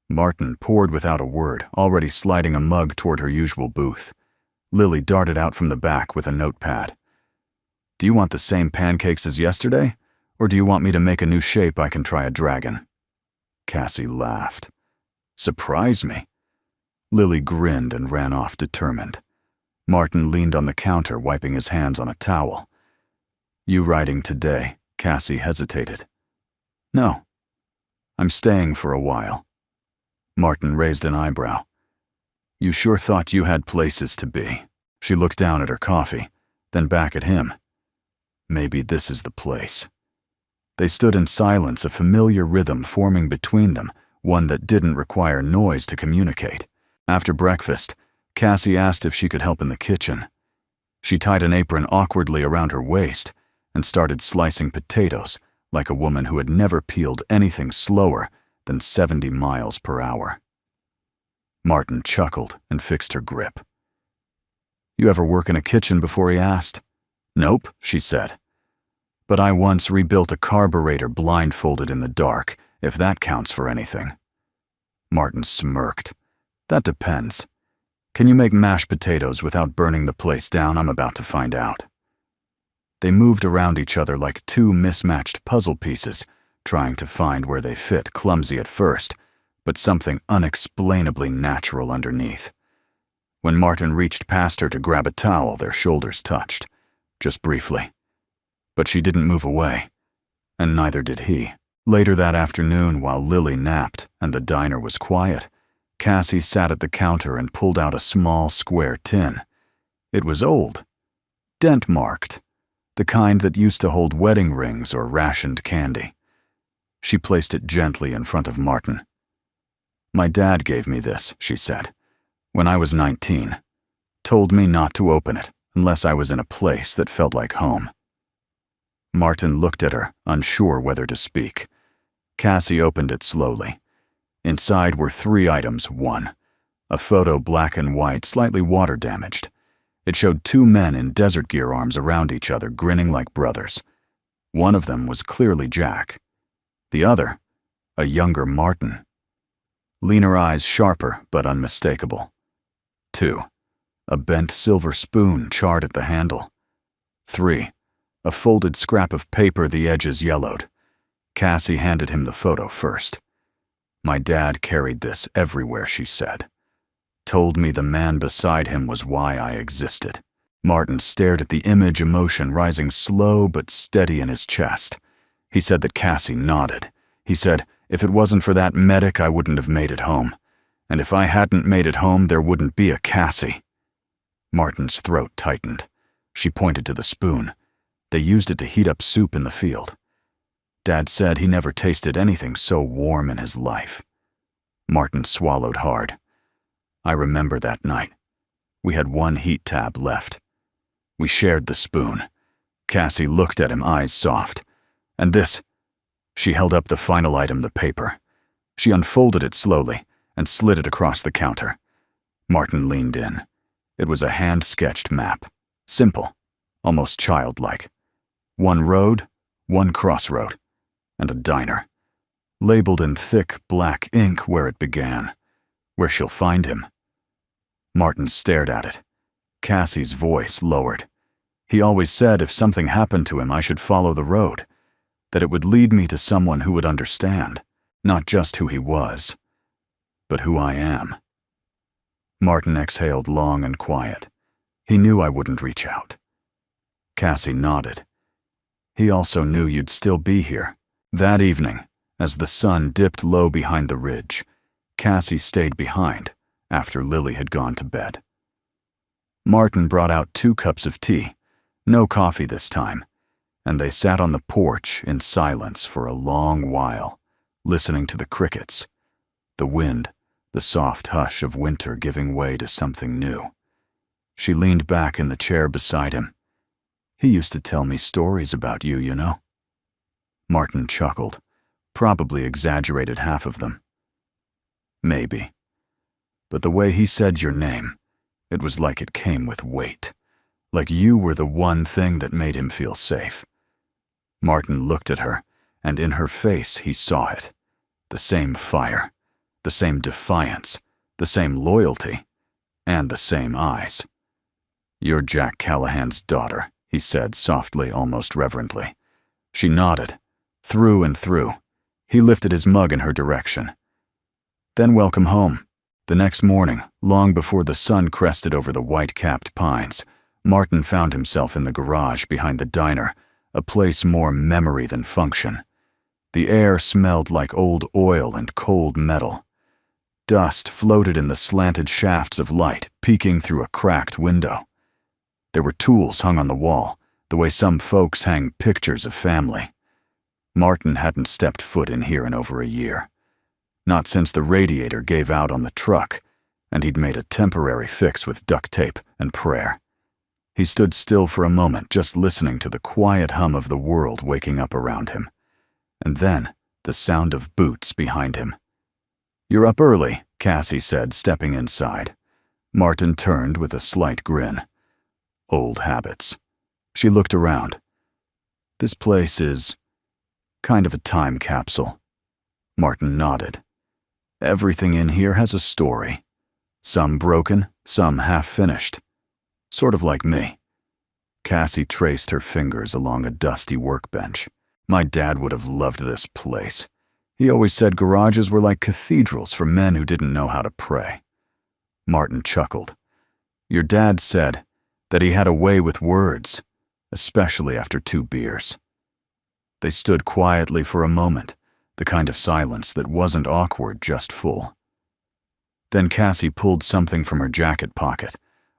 Martin poured without a word, already sliding a mug toward her usual booth. Lily darted out from the back with a notepad. "Do you want the same pancakes as yesterday? Or do you want me to make a new shape I can try a dragon?" Cassie laughed. "Surprise me." Lily grinned and ran off determined. Martin leaned on the counter, wiping his hands on a towel. "You riding today?" Cassie hesitated. "No. I'm staying for a while." Martin raised an eyebrow. "You sure thought you had places to be." She looked down at her coffee, then back at him. "Maybe this is the place." They stood in silence, a familiar rhythm forming between them, one that didn't require noise to communicate. After breakfast, Cassie asked if she could help in the kitchen. She tied an apron awkwardly around her waist and started slicing potatoes like a woman who had never peeled anything slower than 70 miles per hour. Martin chuckled and fixed her grip. "You ever work in a kitchen before?" he asked. "Nope," she said. "But I once rebuilt a carburetor blindfolded in the dark, if that counts for anything." Martin smirked. "That depends. Can you make mashed potatoes without burning the place down? I'm about to find out." They moved around each other like two mismatched puzzle pieces, trying to find where they fit, clumsy at first, but something unexplainably natural underneath. When Martin reached past her to grab a towel, their shoulders touched, just briefly. But she didn't move away, and neither did he. Later that afternoon, while Lily napped and the diner was quiet, Cassie sat at the counter and pulled out a small square tin. It was old, dent-marked, the kind that used to hold wedding rings or rationed candy. She placed it gently in front of Martin. "My dad gave me this," she said, "when I was 19. Told me not to open it unless I was in a place that felt like home." Martin looked at her, unsure whether to speak. Cassie opened it slowly. Inside were 3 items. 1, a photo, black and white, slightly water-damaged. It showed 2 men in desert gear, arms around each other, grinning like brothers. One of them was clearly Jack. The other, a younger Martin. Leaner eyes, sharper but unmistakable. 2, a bent silver spoon charred at the handle. 3, a folded scrap of paper, the edges yellowed. Cassie handed him the photo first. "My dad carried this everywhere," she said. "Told me the man beside him was why I existed." Martin stared at the image, emotion rising slow but steady in his chest. He said that Cassie nodded. He said, "If it wasn't for that medic, I wouldn't have made it home. And if I hadn't made it home, there wouldn't be a Cassie." Martin's throat tightened. She pointed to the spoon. They used it to heat up soup in the field. Dad said he never tasted anything so warm in his life. Martin swallowed hard. "I remember that night. We had 1 heat tab left. We shared the spoon." Cassie looked at him, eyes soft. "And this." She held up the final item, the paper. She unfolded it slowly and slid it across the counter. Martin leaned in. It was a hand-sketched map. Simple, almost childlike. 1 road, 1 crossroad, and a diner. Labeled in thick black ink where it began, where she'll find him. Martin stared at it. Cassie's voice lowered. "He always said if something happened to him, I should follow the road, that it would lead me to someone who would understand, not just who he was, but who I am." Martin exhaled long and quiet. "He knew I wouldn't reach out." Cassie nodded. "He also knew you'd still be here." That evening, as the sun dipped low behind the ridge, Cassie stayed behind after Lily had gone to bed. Martin brought out 2 cups of tea, no coffee this time, and they sat on the porch in silence for a long while, listening to the crickets, the wind, the soft hush of winter giving way to something new. She leaned back in the chair beside him. "He used to tell me stories about you, you know." Martin chuckled, probably exaggerated half of them. "Maybe. But the way he said your name, it was like it came with weight, like you were the one thing that made him feel safe." Martin looked at her, and in her face he saw it. The same fire, the same defiance, the same loyalty, and the same eyes. "You're Jack Callahan's daughter," he said softly, almost reverently. She nodded. Through and through. He lifted his mug in her direction. "Then welcome home." The next morning, long before the sun crested over the white-capped pines, Martin found himself in the garage behind the diner, a place more memory than function. The air smelled like old oil and cold metal. Dust floated in the slanted shafts of light, peeking through a cracked window. There were tools hung on the wall, the way some folks hang pictures of family. Martin hadn't stepped foot in here in over a year. Not since the radiator gave out on the truck, and he'd made a temporary fix with duct tape and prayer. He stood still for a moment, just listening to the quiet hum of the world waking up around him. And then, the sound of boots behind him. "You're up early," Cassie said, stepping inside. Martin turned with a slight grin. Old habits. She looked around. "This place is kind of a time capsule." Martin nodded. "Everything in here has a story. Some broken, some half-finished. Sort of like me." Cassie traced her fingers along a dusty workbench. "My dad would have loved this place. He always said garages were like cathedrals for men who didn't know how to pray." Martin chuckled. "Your dad said that he had a way with words, especially after 2 beers." They stood quietly for a moment, the kind of silence that wasn't awkward, just full. Then Cassie pulled something from her jacket pocket,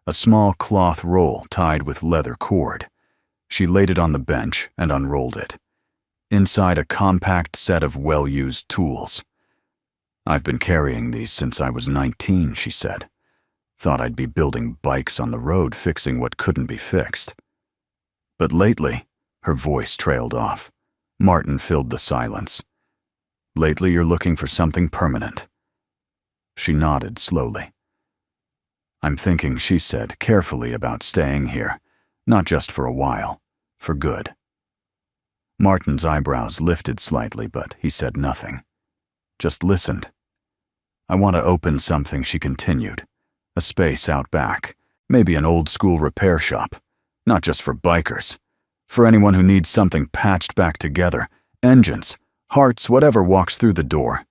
a small cloth roll tied with leather cord. She laid it on the bench and unrolled it. Inside, a compact set of well-used tools. "I've been carrying these since I was 19, she said. "Thought I'd be building bikes on the road, fixing what couldn't be fixed." But lately, her voice trailed off. Martin filled the silence. "Lately, you're looking for something permanent." She nodded slowly. "I'm thinking," she said, "carefully about staying here, not just for a while, for good." Martin's eyebrows lifted slightly, but he said nothing. Just listened. "I want to open something," she continued. "A space out back, maybe an old-school repair shop, not just for bikers. For anyone who needs something patched back together, engines, hearts, whatever walks through the door."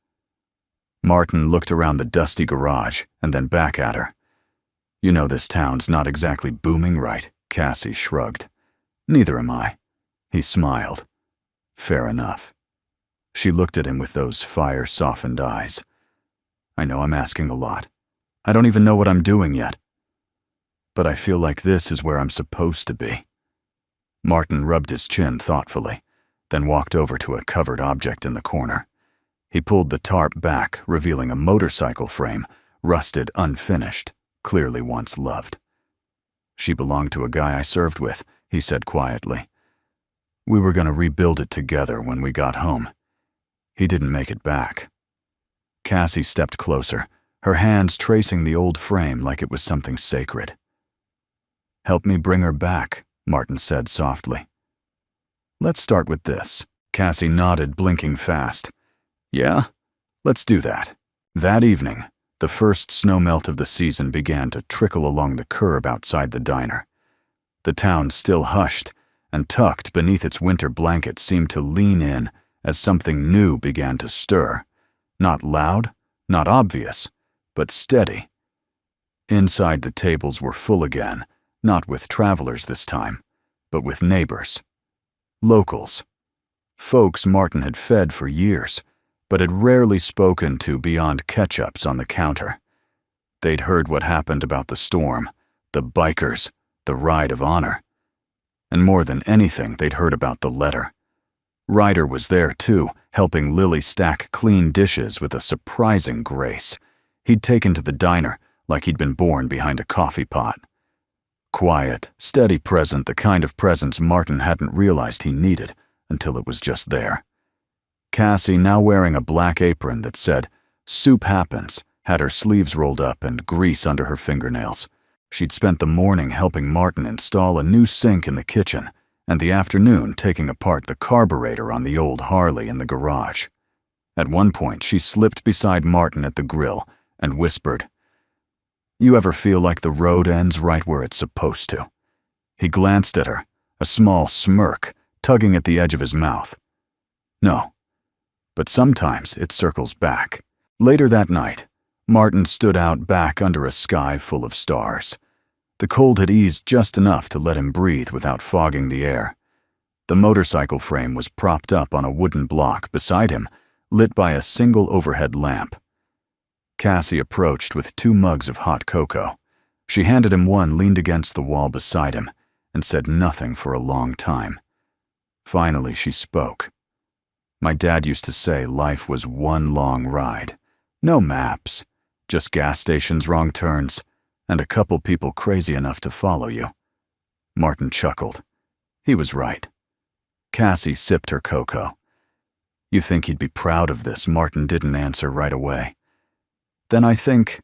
Martin looked around the dusty garage and then back at her. "You know this town's not exactly booming, right?" Cassie shrugged. "Neither am I." He smiled. "Fair enough." She looked at him with those fire-softened eyes. "I know I'm asking a lot. I don't even know what I'm doing yet. But I feel like this is where I'm supposed to be." Martin rubbed his chin thoughtfully, then walked over to a covered object in the corner. He pulled the tarp back, revealing a motorcycle frame, rusted, unfinished, clearly once loved. "She belonged to a guy I served with," he said quietly. "We were going to rebuild it together when we got home. He didn't make it back." Cassie stepped closer, her hands tracing the old frame like it was something sacred. "Help me bring her back," Martin said softly. "Let's start with this." Cassie nodded, blinking fast. "Yeah, let's do that." That evening, the first snowmelt of the season began to trickle along the curb outside the diner. The town still hushed, and tucked beneath its winter blanket seemed to lean in as something new began to stir. Not loud, not obvious, but steady. Inside, the tables were full again, not with travelers this time, but with neighbors. Locals. Folks Martin had fed for years, but had rarely spoken to beyond ketchups on the counter. They'd heard what happened about the storm, the bikers, the ride of honor. And more than anything, they'd heard about the letter. Ryder was there too, helping Lily stack clean dishes with a surprising grace. He'd taken to the diner like he'd been born behind a coffee pot. Quiet, steady present, the kind of presence Martin hadn't realized he needed until it was just there. Cassie, now wearing a black apron that said, "Soup happens," had her sleeves rolled up and grease under her fingernails. She'd spent the morning helping Martin install a new sink in the kitchen, and the afternoon taking apart the carburetor on the old Harley in the garage. At one point, she slipped beside Martin at the grill and whispered, "You ever feel like the road ends right where it's supposed to?" He glanced at her, a small smirk tugging at the edge of his mouth. "No, but sometimes it circles back." Later that night, Martin stood out back under a sky full of stars. The cold had eased just enough to let him breathe without fogging the air. The motorcycle frame was propped up on a wooden block beside him, lit by a single overhead lamp. Cassie approached with 2 mugs of hot cocoa. She handed him one, leaned against the wall beside him, and said nothing for a long time. Finally, she spoke. My dad used to say life was one long ride. No maps, just gas stations, wrong turns, and a couple people crazy enough to follow you. Martin chuckled. He was right. Cassie sipped her cocoa. You think he'd be proud of this? Martin didn't answer right away. Then I think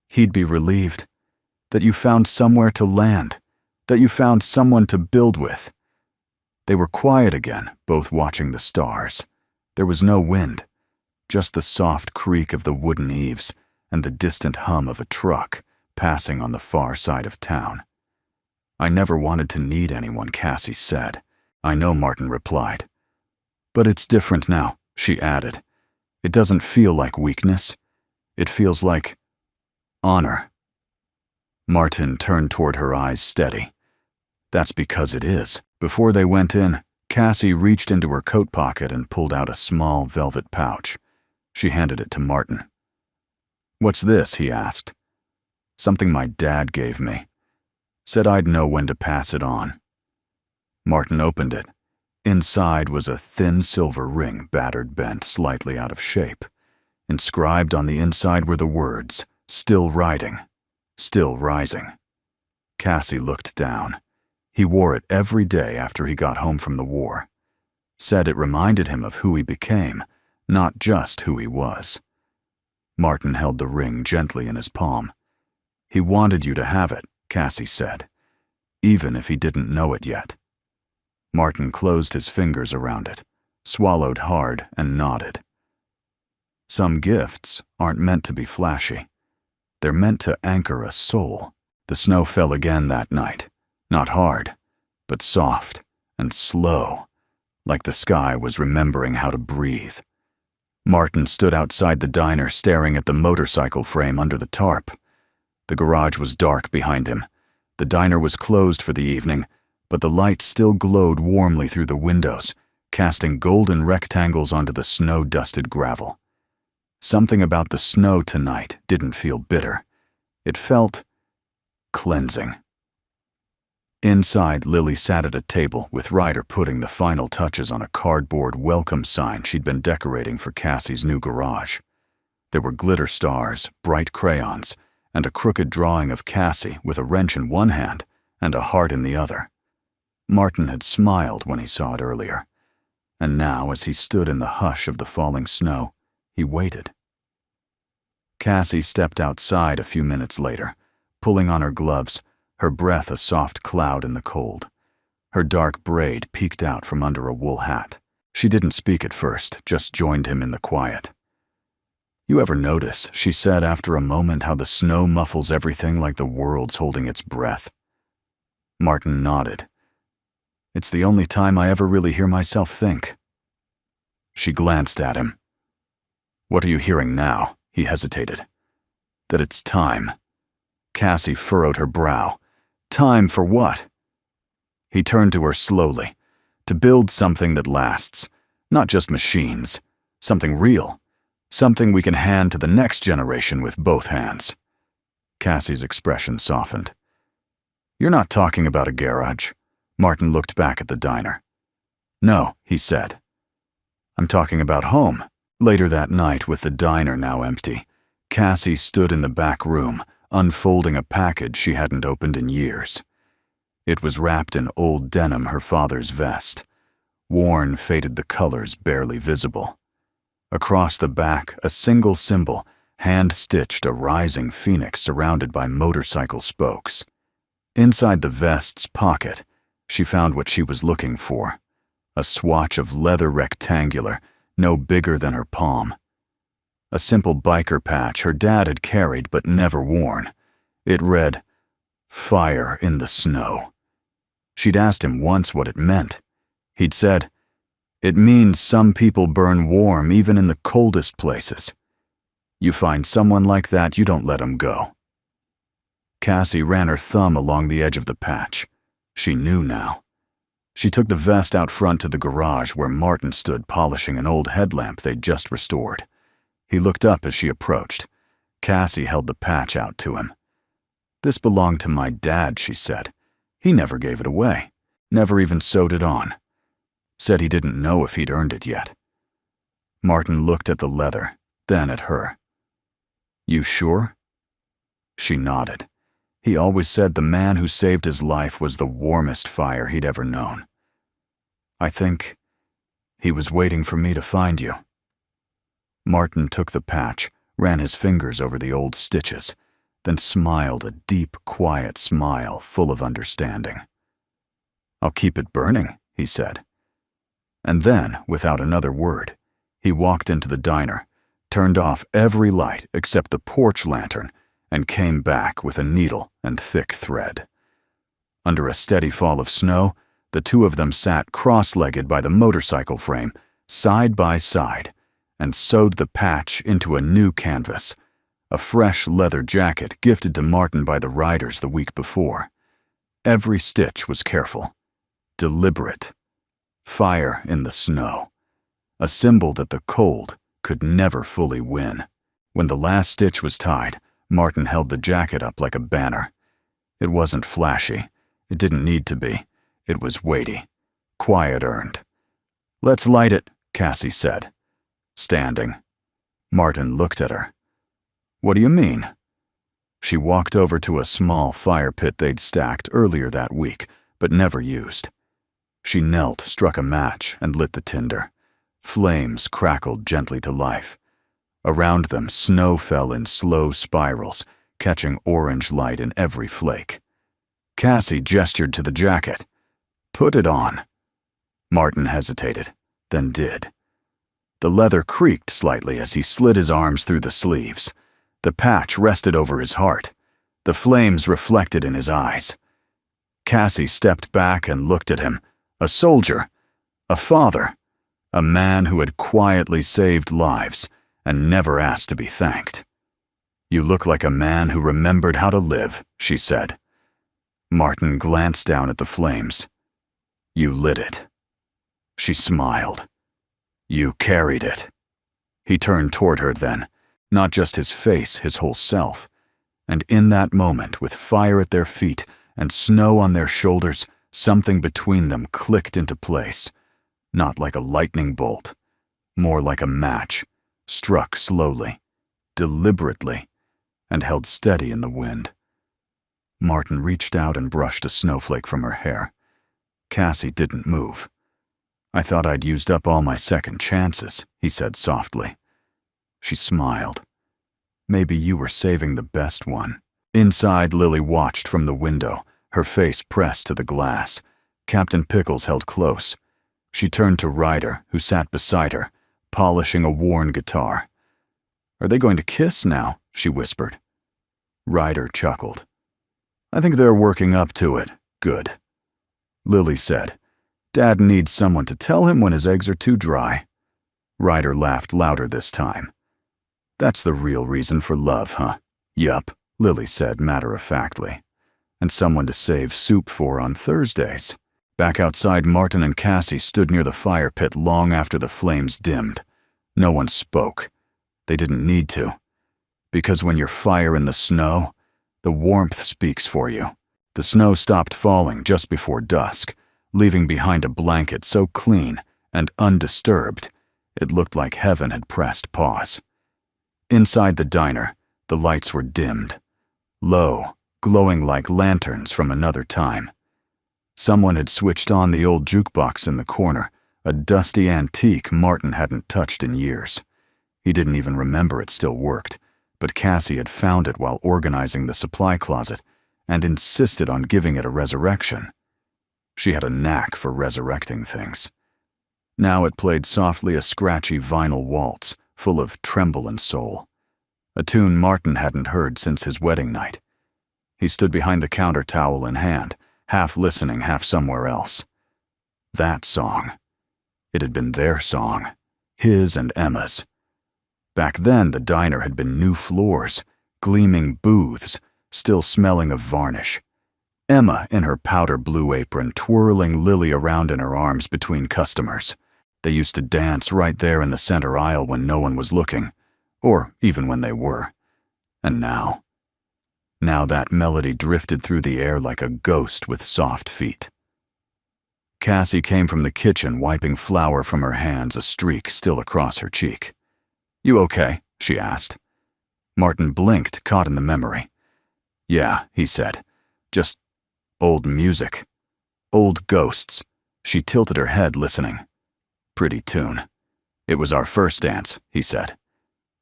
he'd be relieved that you found somewhere to land, that you found someone to build with. They were quiet again, both watching the stars. There was no wind, just the soft creak of the wooden eaves and the distant hum of a truck passing on the far side of town. I never wanted to need anyone, Cassie said. I know, Martin replied. But it's different now, she added. It doesn't feel like weakness. It feels like honor. Martin turned toward her, eyes steady. That's because it is. Before they went in, Cassie reached into her coat pocket and pulled out a small velvet pouch. She handed it to Martin. What's this? He asked. Something my dad gave me. Said I'd know when to pass it on. Martin opened it. Inside was a thin silver ring, battered, bent, slightly out of shape. Inscribed on the inside were the words, "Still riding, still rising." Cassie looked down. He wore it every day after he got home from the war. Said it reminded him of who he became, not just who he was. Martin held the ring gently in his palm. He wanted you to have it, Cassie said, even if he didn't know it yet. Martin closed his fingers around it, swallowed hard, and nodded. Some gifts aren't meant to be flashy. They're meant to anchor a soul. The snow fell again that night, not hard, but soft and slow, like the sky was remembering how to breathe. Martin stood outside the diner staring at the motorcycle frame under the tarp. The garage was dark behind him. The diner was closed for the evening, but the light still glowed warmly through the windows, casting golden rectangles onto the snow-dusted gravel. Something about the snow tonight didn't feel bitter. It felt cleansing. Inside, Lily sat at a table with Ryder putting the final touches on a cardboard welcome sign she'd been decorating for Cassie's new garage. There were glitter stars, bright crayons, and a crooked drawing of Cassie with a wrench in one hand and a heart in the other. Martin had smiled when he saw it earlier, and now, as he stood in the hush of the falling snow, he waited. Cassie stepped outside a few minutes later, pulling on her gloves, her breath a soft cloud in the cold. Her dark braid peeked out from under a wool hat. She didn't speak at first, just joined him in the quiet. You ever notice, she said after a moment, how the snow muffles everything like the world's holding its breath? Martin nodded. It's the only time I ever really hear myself think. She glanced at him. What are you hearing now? He hesitated. That it's time. Cassie furrowed her brow. Time for what? He turned to her slowly. To build something that lasts. Not just machines. Something real. Something we can hand to the next generation with both hands. Cassie's expression softened. You're not talking about a garage. Martin looked back at the diner. No, he said. I'm talking about home. Later that night, with the diner now empty, Cassie stood in the back room, unfolding a package she hadn't opened in years. It was wrapped in old denim, her father's vest. Worn, faded, the colors barely visible. Across the back, a single symbol, hand-stitched, a rising phoenix surrounded by motorcycle spokes. Inside the vest's pocket, she found what she was looking for. A swatch of leather rectangular, no bigger than her palm. A simple biker patch her dad had carried but never worn. It read, "Fire in the snow." She'd asked him once what it meant. He'd said, "It means some people burn warm even in the coldest places. You find someone like that, you don't let 'em go." Cassie ran her thumb along the edge of the patch. She knew now. She took the vest out front to the garage where Martin stood polishing an old headlamp they'd just restored. He looked up as she approached. Cassie held the patch out to him. "This belonged to my dad," she said. "He never gave it away, never even sewed it on. Said he didn't know if he'd earned it yet. Martin looked at the leather, then at her. You sure? She nodded. He always said the man who saved his life was the warmest fire he'd ever known. I think he was waiting for me to find you. Martin took the patch, ran his fingers over the old stitches, then smiled a deep, quiet smile full of understanding. I'll keep it burning, he said. And then, without another word, he walked into the diner, turned off every light except the porch lantern, and came back with a needle and thick thread. Under a steady fall of snow, the two of them sat cross-legged by the motorcycle frame, side by side, and sewed the patch into a new canvas, a fresh leather jacket gifted to Martin by the riders the week before. Every stitch was careful, deliberate. Fire in the snow, a symbol that the cold could never fully win. When the last stitch was tied, Martin held the jacket up like a banner. It wasn't flashy. It didn't need to be. It was weighty, quiet-earned. Let's light it, Cassie said, standing. Martin looked at her. What do you mean? She walked over to a small fire pit they'd stacked earlier that week, but never used. She knelt, struck a match, and lit the tinder. Flames crackled gently to life. Around them, snow fell in slow spirals, catching orange light in every flake. Cassie gestured to the jacket. Put it on. Martin hesitated, then did. The leather creaked slightly as he slid his arms through the sleeves. The patch rested over his heart. The flames reflected in his eyes. Cassie stepped back and looked at him. A soldier, a father, a man who had quietly saved lives and never asked to be thanked. You look like a man who remembered how to live, she said. Martin glanced down at the flames. You lit it. She smiled. You carried it. He turned toward her then, not just his face, his whole self. And in that moment, with fire at their feet and snow on their shoulders, something between them clicked into place. Not like a lightning bolt, more like a match, struck slowly, deliberately, and held steady in the wind. Martin reached out and brushed a snowflake from her hair. Cassie didn't move. I thought I'd used up all my second chances, he said softly. She smiled. Maybe you were saving the best one. Inside, Lily watched from the window, her face pressed to the glass. Captain Pickles held close. She turned to Ryder, who sat beside her, polishing a worn guitar. Are they going to kiss now? She whispered. Ryder chuckled. I think they're working up to it. Good. Lily said, Dad needs someone to tell him when his eggs are too dry. Ryder laughed louder this time. That's the real reason for love, huh? Yup, Lily said matter-of-factly. And someone to save soup for on Thursdays. Back outside, Martin and Cassie stood near the fire pit long after the flames dimmed. No one spoke. They didn't need to. Because when you're fire in the snow, the warmth speaks for you. The snow stopped falling just before dusk, leaving behind a blanket so clean and undisturbed, it looked like heaven had pressed pause. Inside the diner, the lights were dimmed, low, glowing like lanterns from another time. Someone had switched on the old jukebox in the corner, a dusty antique Martin hadn't touched in years. He didn't even remember it still worked, but Cassie had found it while organizing the supply closet and insisted on giving it a resurrection. She had a knack for resurrecting things. Now it played softly a scratchy vinyl waltz, full of tremble and soul, a tune Martin hadn't heard since his wedding night. He stood behind the counter, towel in hand, half listening, half somewhere else. That song. It had been their song, his and Emma's. Back then, the diner had been new floors, gleaming booths, still smelling of varnish. Emma, in her powder blue apron, twirling Lily around in her arms between customers. They used to dance right there in the center aisle when no one was looking, or even when they were. And now that melody drifted through the air like a ghost with soft feet. Cassie came from the kitchen, wiping flour from her hands, a streak still across her cheek. "You okay?" she asked. Martin blinked, caught in the memory. "Yeah," he said. "Just old music. Old ghosts." She tilted her head, listening. "Pretty tune." "It was our first dance," he said.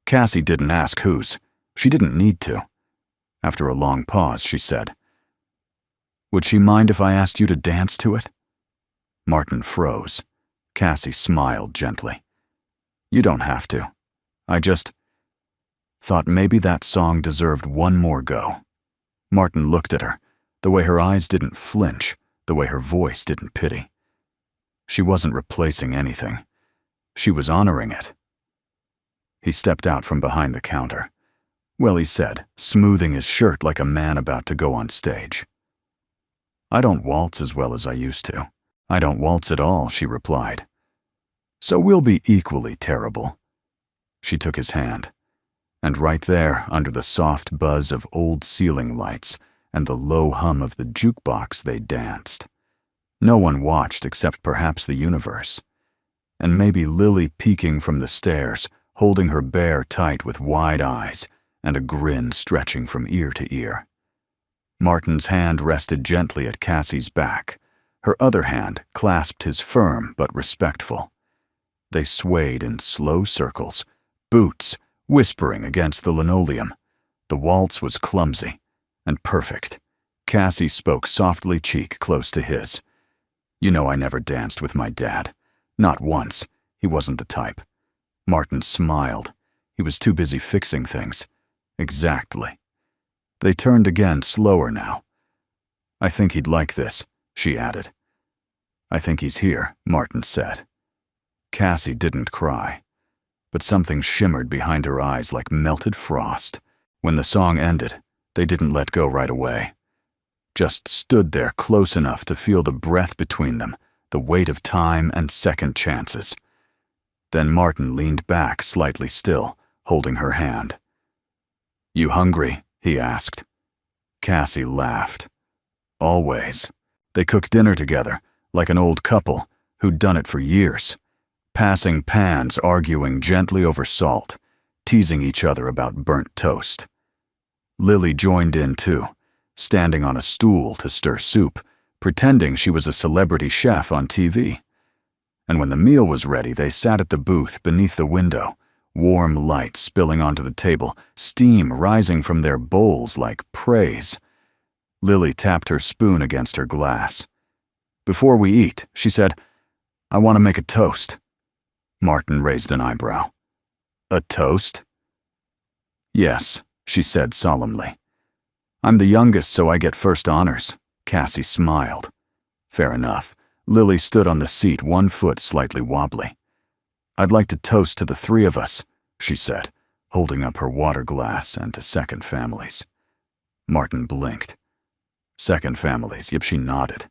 Cassie didn't ask whose. She didn't need to. After a long pause, she said, "Would she mind if I asked you to dance to it?" Martin froze. Cassie smiled gently. "You don't have to. I just thought maybe that song deserved one more go." Martin looked at her, the way her eyes didn't flinch, the way her voice didn't pity. She wasn't replacing anything. She was honoring it. He stepped out from behind the counter. "Well," he said, smoothing his shirt like a man about to go on stage. "I don't waltz as well as I used to." "I don't waltz at all," she replied. "So we'll be equally terrible." She took his hand, and right there, under the soft buzz of old ceiling lights and the low hum of the jukebox, they danced. No one watched except perhaps the universe, and maybe Lily peeking from the stairs, holding her bear tight with wide eyes and a grin stretching from ear to ear. Martin's hand rested gently at Cassie's back. Her other hand clasped his, firm but respectful. They swayed in slow circles, boots whispering against the linoleum. The waltz was clumsy and perfect. Cassie spoke softly, cheek close to his. "You know I never danced with my dad. Not once. He wasn't the type." Martin smiled. He was too busy fixing things. Exactly. They turned again, slower now. "I think he'd like this," she added. "I think he's here," Martin said. Cassie didn't cry, but something shimmered behind her eyes like melted frost. When the song ended, they didn't let go right away. Just stood there close enough to feel the breath between them, the weight of time and second chances. Then Martin leaned back, slightly still, holding her hand. "You hungry?" he asked. Cassie laughed. Always. They cooked dinner together, like an old couple who'd done it for years, passing pans, arguing gently over salt, teasing each other about burnt toast. Lily joined in too, standing on a stool to stir soup, pretending she was a celebrity chef on TV. And when the meal was ready, they sat at the booth beneath the window, warm light spilling onto the table, steam rising from their bowls like praise. Lily tapped her spoon against her glass. "Before we eat," she said, "I want to make a toast." Martin raised an eyebrow. "A toast?" "Yes," she said solemnly. "I'm the youngest, so I get first honors." Cassie smiled. Fair enough. Lily stood on the seat, one foot slightly wobbly. "I'd like to toast to the three of us," she said, holding up her water glass, "and to second families." Martin blinked. "Second families," yep, she nodded.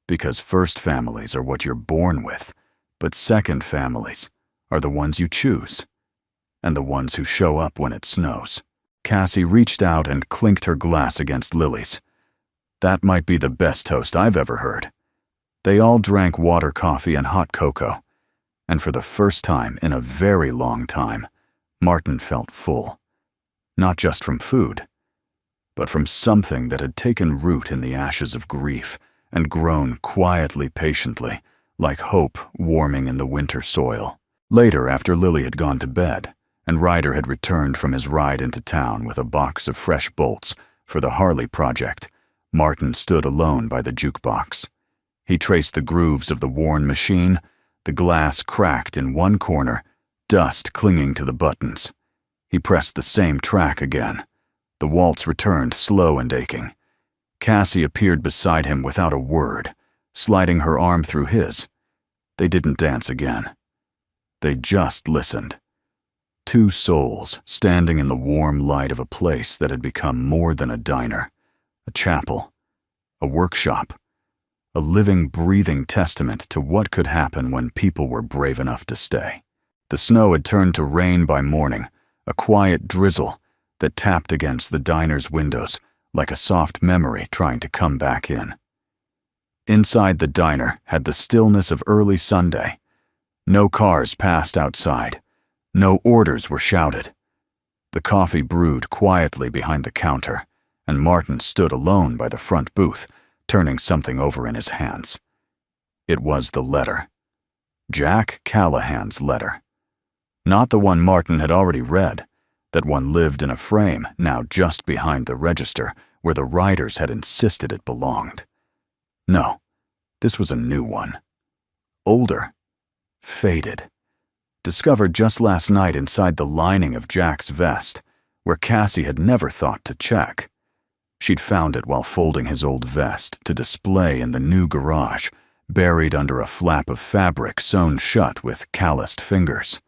"Because first families are what you're born with, but second families are the ones you choose, and the ones who show up when it snows." Cassie reached out and clinked her glass against Lily's. "That might be the best toast I've ever heard." They all drank water, coffee, and hot cocoa, and for the first time in a very long time, Martin felt full. Not just from food, but from something that had taken root in the ashes of grief and grown quietly, patiently, like hope warming in the winter soil. Later, after Lily had gone to bed, and Ryder had returned from his ride into town with a box of fresh bolts for the Harley project, Martin stood alone by the jukebox. He traced the grooves of the worn machine, the glass cracked in one corner, dust clinging to the buttons. He pressed the same track again. The waltz returned, slow and aching. Cassie appeared beside him without a word, sliding her arm through his. They didn't dance again. They just listened. Two souls standing in the warm light of a place that had become more than a diner, a chapel, a workshop, a living, breathing testament to what could happen when people were brave enough to stay. The snow had turned to rain by morning, a quiet drizzle that tapped against the diner's windows like a soft memory trying to come back in. inside the diner had the stillness of early Sunday. No cars passed outside. No orders were shouted. The coffee brewed quietly behind the counter, and Martin stood alone by the front booth, turning something over in his hands. It was the letter. Jack Callahan's letter. Not the one Martin had already read. That one lived in a frame now just behind the register where the writers had insisted it belonged. No, this was a new one. Older. Faded. Discovered just last night inside the lining of Jack's vest, where Cassie had never thought to check. She'd found it while folding his old vest to display in the new garage, buried under a flap of fabric sewn shut with calloused fingers.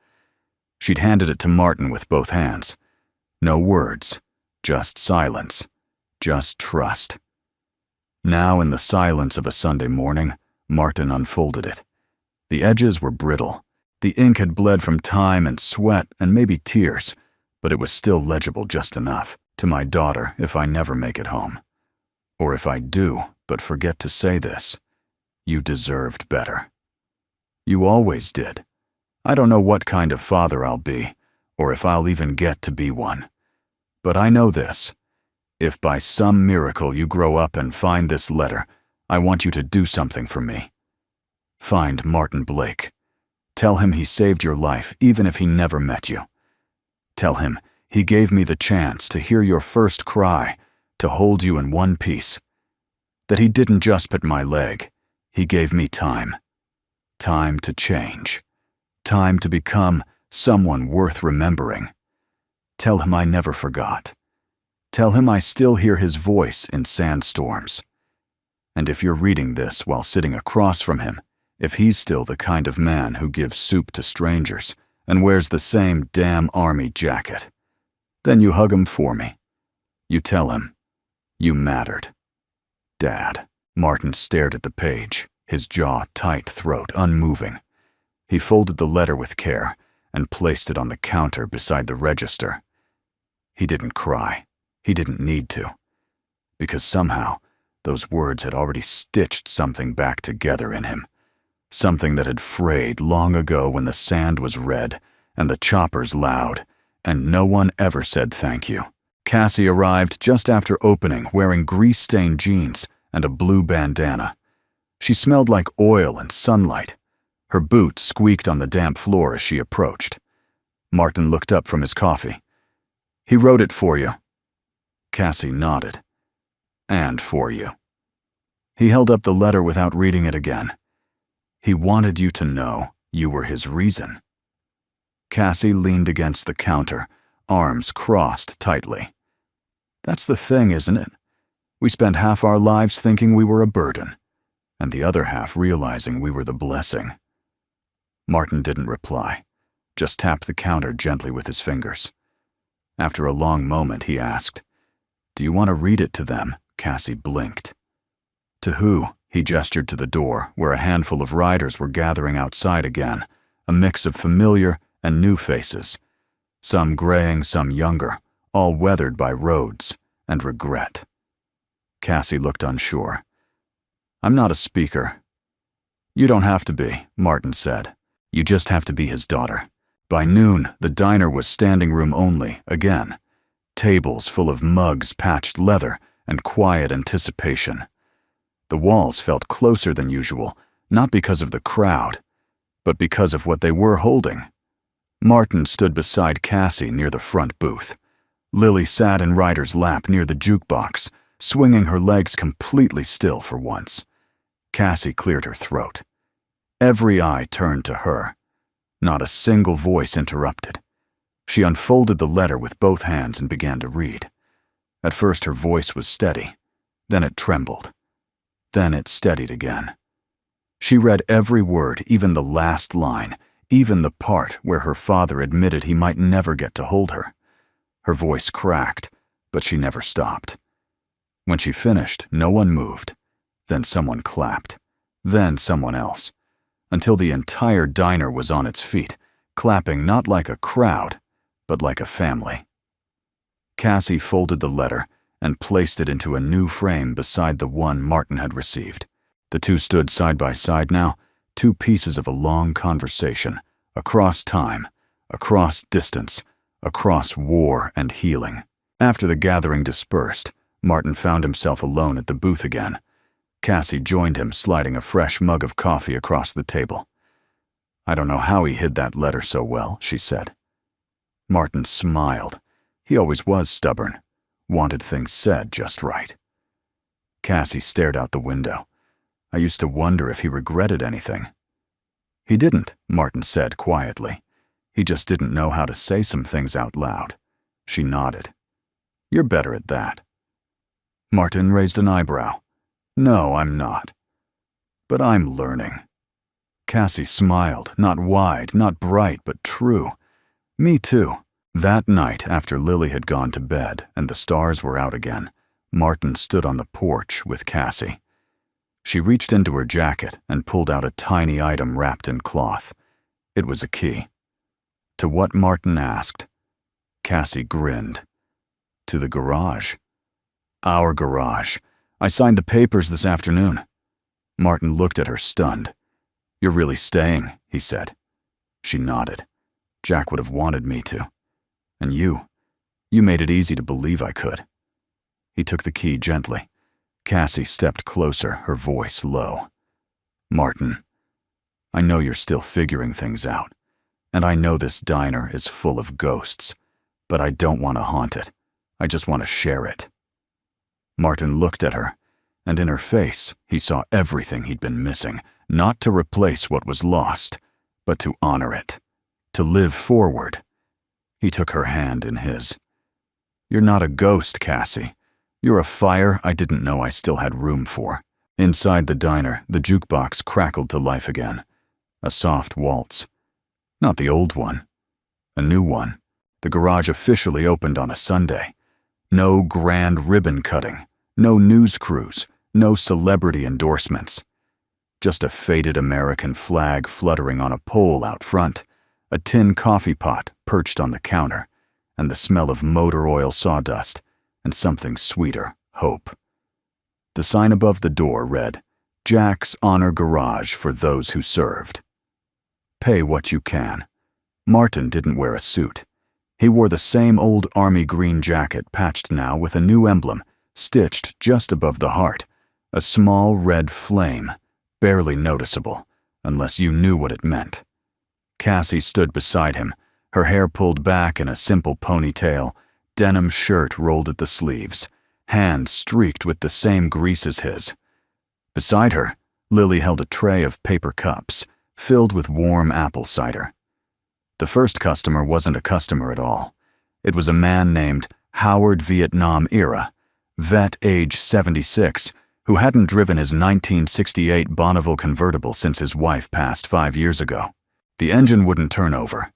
She'd handed it to Martin with both hands. No words, just silence, just trust. Now, in the silence of a Sunday morning, Martin unfolded it. The edges were brittle. The ink had bled from time and sweat and maybe tears, but it was still legible just enough. To my daughter, if I never make it home. Or if I do, but forget to say this, you deserved better. You always did. I don't know what kind of father I'll be, or if I'll even get to be one. But I know this. If by some miracle you grow up and find this letter, I want you to do something for me. Find Martin Blake. Tell him he saved your life even if he never met you. Tell him he gave me the chance to hear your first cry, to hold you in one piece. That he didn't just put my leg, he gave me time. Time to change. Time to become someone worth remembering. Tell him I never forgot. Tell him I still hear his voice in sandstorms. And if you're reading this while sitting across from him, if he's still the kind of man who gives soup to strangers and wears the same damn army jacket, then you hug him for me. You tell him, you mattered. Dad. Martin stared at the page, his jaw tight, throat unmoving. He folded the letter with care and placed it on the counter beside the register. He didn't cry. He didn't need to. Because somehow, those words had already stitched something back together in him. Something that had frayed long ago when the sand was red and the choppers loud, and no one ever said thank you. Cassie arrived just after opening, wearing grease-stained jeans and a blue bandana. She smelled like oil and sunlight. Her boots squeaked on the damp floor as she approached. Martin looked up from his coffee. He wrote it for you. Cassie nodded. And for you. He held up the letter without reading it again. He wanted you to know you were his reason. Cassie leaned against the counter, arms crossed tightly. That's the thing, isn't it? We spend half our lives thinking we were a burden, and the other half realizing we were the blessing. Martin didn't reply, just tapped the counter gently with his fingers. After a long moment, he asked, "Do you want to read it to them?" Cassie blinked. To who? He gestured to the door, where a handful of riders were gathering outside again, a mix of familiar and new faces, some graying, some younger, all weathered by roads and regret. Cassie looked unsure. "I'm not a speaker." "You don't have to be," Martin said. "You just have to be his daughter." By noon, the diner was standing room only, again. Tables full of mugs, patched leather, and quiet anticipation. The walls felt closer than usual, not because of the crowd, but because of what they were holding. Martin stood beside Cassie near the front booth. Lily sat in Ryder's lap near the jukebox, swinging her legs completely still for once. Cassie cleared her throat. Every eye turned to her. Not a single voice interrupted. She unfolded the letter with both hands and began to read. At first her voice was steady, then it trembled. Then it steadied again. She read every word, even the last line, even the part where her father admitted he might never get to hold her. Her voice cracked, but she never stopped. When she finished, no one moved. Then someone clapped. Then someone else. Until the entire diner was on its feet, clapping not like a crowd, but like a family. Cassie folded the letter and placed it into a new frame beside the one Martin had received. The two stood side by side now, two pieces of a long conversation, across time, across distance, across war and healing. After the gathering dispersed, Martin found himself alone at the booth again. Cassie joined him, sliding a fresh mug of coffee across the table. "I don't know how he hid that letter so well," she said. Martin smiled. He always was stubborn, wanted things said just right. Cassie stared out the window. "I used to wonder if he regretted anything." "He didn't," Martin said quietly. "He just didn't know how to say some things out loud." She nodded. "You're better at that." Martin raised an eyebrow. "No, I'm not. But I'm learning." Cassie smiled, not wide, not bright, but true. "Me too." That night, after Lily had gone to bed and the stars were out again, Martin stood on the porch with Cassie. She reached into her jacket and pulled out a tiny item wrapped in cloth. It was a key. To what Martin asked. Cassie grinned. "To the garage." "Our garage. I signed the papers this afternoon." Martin looked at her, stunned. "You're really staying," he said. She nodded. "Jack would have wanted me to. And you made it easy to believe I could." He took the key gently. Cassie stepped closer, her voice low. "Martin, I know you're still figuring things out, and I know this diner is full of ghosts, but I don't want to haunt it. I just want to share it." Martin looked at her, and in her face he saw everything he'd been missing, not to replace what was lost, but to honor it, to live forward. He took her hand in his. "You're not a ghost, Cassie. You're a fire I didn't know I still had room for." Inside the diner, the jukebox crackled to life again. A soft waltz. Not the old one. A new one. The garage officially opened on a Sunday. No grand ribbon cutting. No news crews. No celebrity endorsements. Just a faded American flag fluttering on a pole out front, a tin coffee pot perched on the counter, and the smell of motor oil sawdust, and something sweeter, hope. The sign above the door read, "Jack's Honor Garage for those who served." Pay what you can. Martin didn't wear a suit. He wore the same old army green jacket, patched now with a new emblem, stitched just above the heart, a small red flame, barely noticeable, unless you knew what it meant. Cassie stood beside him, her hair pulled back in a simple ponytail, denim shirt rolled at the sleeves, hands streaked with the same grease as his. Beside her, Lily held a tray of paper cups, filled with warm apple cider. The first customer wasn't a customer at all. It was a man named Howard Vietnam Era, vet age 76, who hadn't driven his 1968 Bonneville convertible since his wife passed 5 years ago. The engine wouldn't turn over.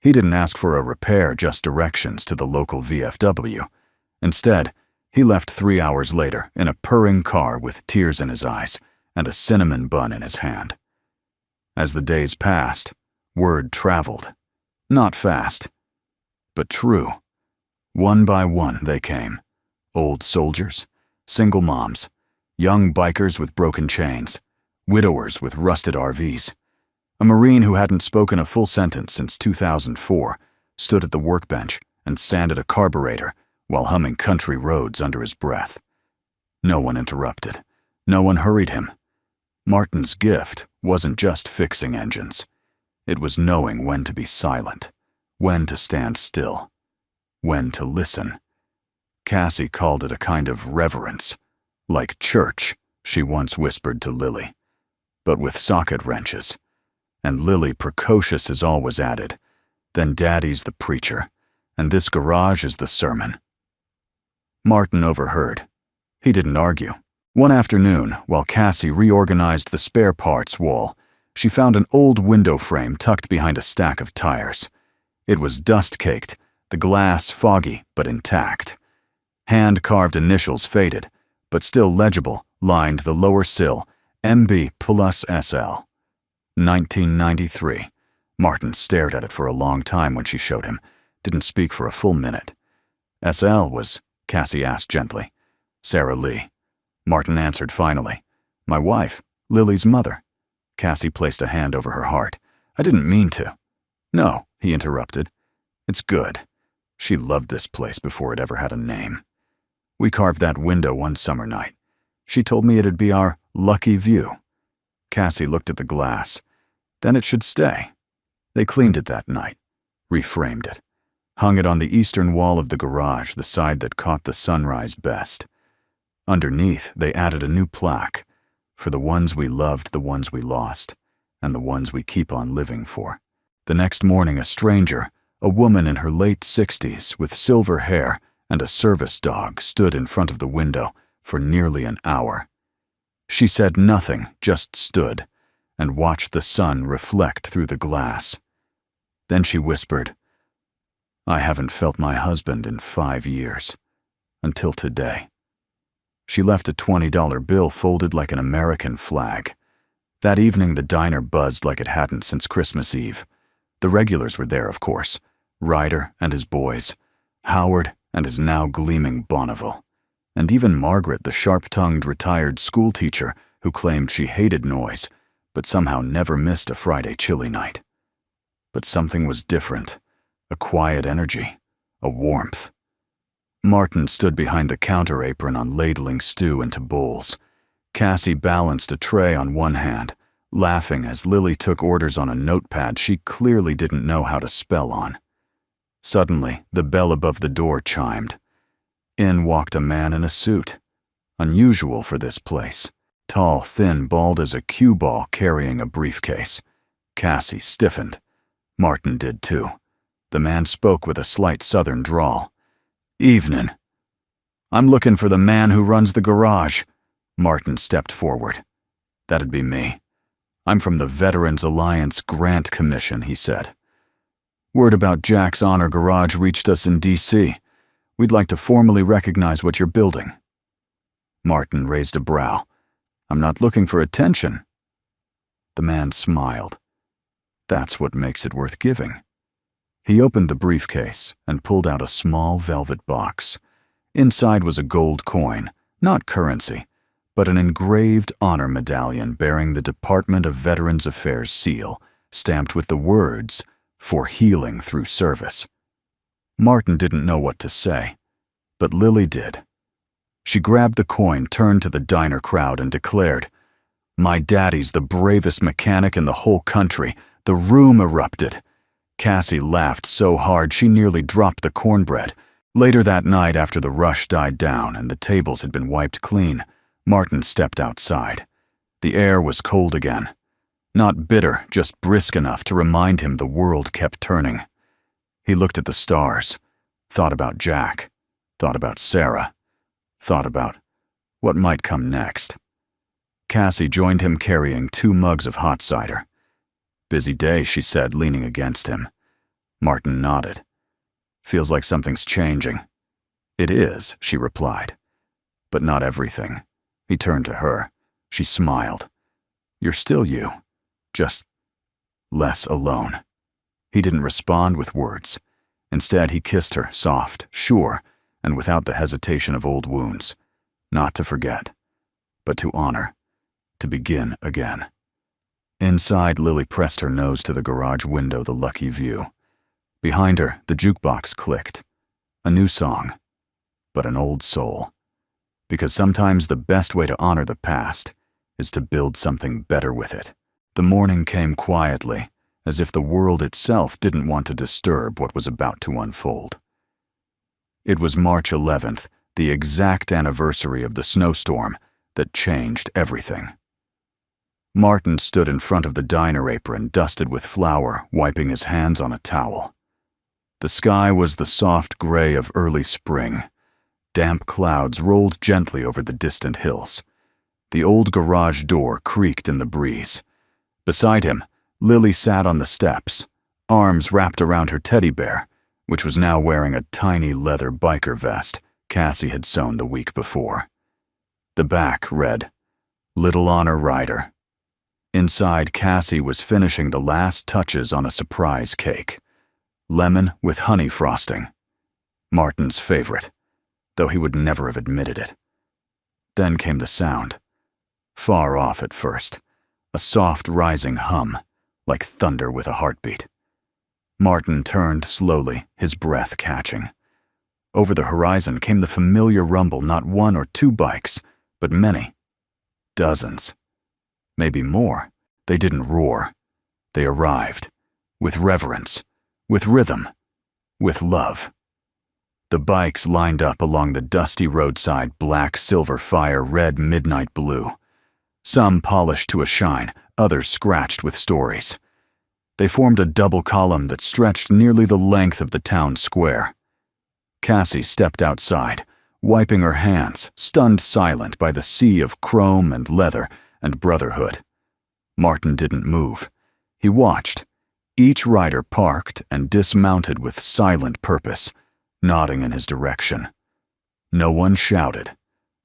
He didn't ask for a repair, just directions to the local VFW. Instead, he left 3 hours later in a purring car with tears in his eyes and a cinnamon bun in his hand. As the days passed, word traveled. Not fast, but true. One by one they came. Old soldiers, single moms, young bikers with broken chains, widowers with rusted RVs. A Marine who hadn't spoken a full sentence since 2004 stood at the workbench and sanded a carburetor while humming country roads under his breath. No one interrupted. No one hurried him. Martin's gift wasn't just fixing engines. It was knowing when to be silent, when to stand still, when to listen. Cassie called it a kind of reverence, like church, she once whispered to Lily, but with socket wrenches. And Lily, precocious as always, added, "Then Daddy's the preacher, and this garage is the sermon." Martin overheard. He didn't argue. One afternoon, while Cassie reorganized the spare parts wall, she found an old window frame tucked behind a stack of tires. It was dust-caked, the glass foggy but intact. Hand-carved initials faded, but still legible, lined the lower sill, MB plus SL. 1993. Martin stared at it for a long time when she showed him, didn't speak for a full minute. SL was, Cassie asked gently. Sarah Lee. Martin answered finally. My wife, Lily's mother. Cassie placed a hand over her heart. I didn't mean to. No, he interrupted. It's good. She loved this place before it ever had a name. We carved that window one summer night. She told me it'd be our lucky view. Cassie looked at the glass. Then it should stay. They cleaned it that night, reframed it, hung it on the eastern wall of the garage, the side that caught the sunrise best. Underneath, they added a new plaque, for the ones we loved, the ones we lost, and the ones we keep on living for. The next morning, a stranger, a woman in her late 60s with silver hair and a service dog, stood in front of the window for nearly an hour. She said nothing, just stood and watched the sun reflect through the glass. Then she whispered, I haven't felt my husband in 5 years, until today. She left a $20 bill folded like an American flag. That evening, the diner buzzed like it hadn't since Christmas Eve. The regulars were there, of course, Ryder and his boys, Howard and his now gleaming Bonneville, and even Margaret, the sharp-tongued retired schoolteacher who claimed she hated noise, but somehow never missed a Friday chilly night. But something was different, a quiet energy, a warmth. Martin stood behind the counter apron on ladling stew into bowls. Cassie balanced a tray on one hand, laughing as Lily took orders on a notepad she clearly didn't know how to spell on. Suddenly, the bell above the door chimed. In walked a man in a suit, unusual for this place. Tall, thin, bald as a cue ball carrying a briefcase. Cassie stiffened. Martin did too. The man spoke with a slight southern drawl. Evenin'. I'm looking for the man who runs the garage. Martin stepped forward. That'd be me. I'm from the Veterans Alliance Grant Commission, he said. Word about Jack's Honor Garage reached us in D.C. We'd like to formally recognize what you're building. Martin raised a brow. I'm not looking for attention. The man smiled. That's what makes it worth giving. He opened the briefcase and pulled out a small velvet box. Inside was a gold coin, not currency, but an engraved honor medallion bearing the Department of Veterans Affairs seal, stamped with the words, "For healing through service." Martin didn't know what to say, but Lily did. She grabbed the coin, turned to the diner crowd, and declared, My daddy's the bravest mechanic in the whole country. The room erupted. Cassie laughed so hard she nearly dropped the cornbread. Later that night, after the rush died down and the tables had been wiped clean, Martin stepped outside. The air was cold again. Not bitter, just brisk enough to remind him the world kept turning. He looked at the stars, thought about Jack, thought about Sarah, thought about what might come next. Cassie joined him carrying 2 mugs of hot cider. Busy day, she said, leaning against him. Martin nodded. Feels like something's changing. It is, she replied. But not everything. He turned to her. She smiled. You're still you, just less alone. He didn't respond with words. Instead, he kissed her, soft, sure, and without the hesitation of old wounds. Not to forget, but to honor, to begin again. Inside, Lily pressed her nose to the garage window, the lucky view. Behind her, the jukebox clicked. A new song, but an old soul. Because sometimes the best way to honor the past is to build something better with it. The morning came quietly, as if the world itself didn't want to disturb what was about to unfold. It was March 11th, the exact anniversary of the snowstorm that changed everything. Martin stood in front of the diner apron, dusted with flour, wiping his hands on a towel. The sky was the soft gray of early spring. Damp clouds rolled gently over the distant hills. The old garage door creaked in the breeze. Beside him, Lily sat on the steps, arms wrapped around her teddy bear, which was now wearing a tiny leather biker vest Cassie had sewn the week before. The back read, Little Honor Ryder. Inside, Cassie was finishing the last touches on a surprise cake. Lemon with honey frosting. Martin's favorite, though he would never have admitted it. Then came the sound. far off at first, a soft rising hum, like thunder with a heartbeat. Martin turned slowly, his breath catching. Over the horizon came the familiar rumble, not one or two bikes, but many. Dozens. Maybe more. They didn't roar. They arrived. With reverence. With rhythm. With love. The bikes lined up along the dusty roadside, black, silver fire, red, midnight blue. Some polished to a shine, others scratched with stories. They formed a double column that stretched nearly the length of the town square. Cassie stepped outside, wiping her hands, stunned silent by the sea of chrome and leather and brotherhood. Martin didn't move. He watched. Each rider parked and dismounted with silent purpose, nodding in his direction. No one shouted.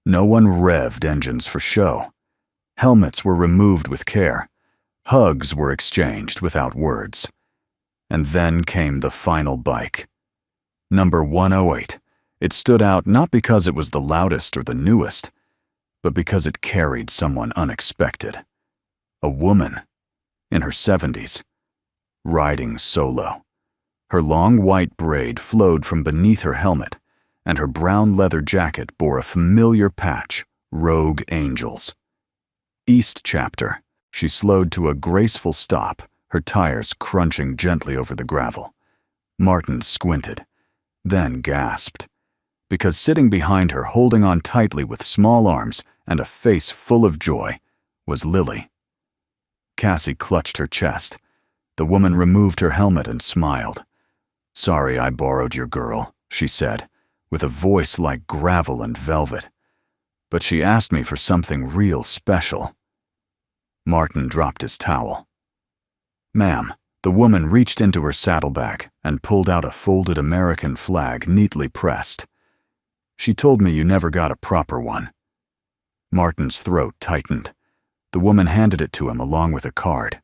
No one revved engines for show. Helmets were removed with care. Hugs were exchanged without words. And then came the final bike. Number 108. It stood out not because it was the loudest or the newest, but because it carried someone unexpected. A woman, in her 70s, riding solo. Her long white braid flowed from beneath her helmet, and her brown leather jacket bore a familiar patch, Rogue Angels. East chapter. She slowed to a graceful stop, her tires crunching gently over the gravel. Martin squinted, then gasped, because sitting behind her, holding on tightly with small arms and a face full of joy, was Lily. Cassie clutched her chest. The woman removed her helmet and smiled. "Sorry I borrowed your girl," she said, with a voice like gravel and velvet. "But she asked me for something real special." Martin dropped his towel. "Ma'am." The woman reached into her saddlebag and pulled out a folded American flag neatly pressed. "She told me you never got a proper one." Martin's throat tightened. The woman handed it to him along with a card.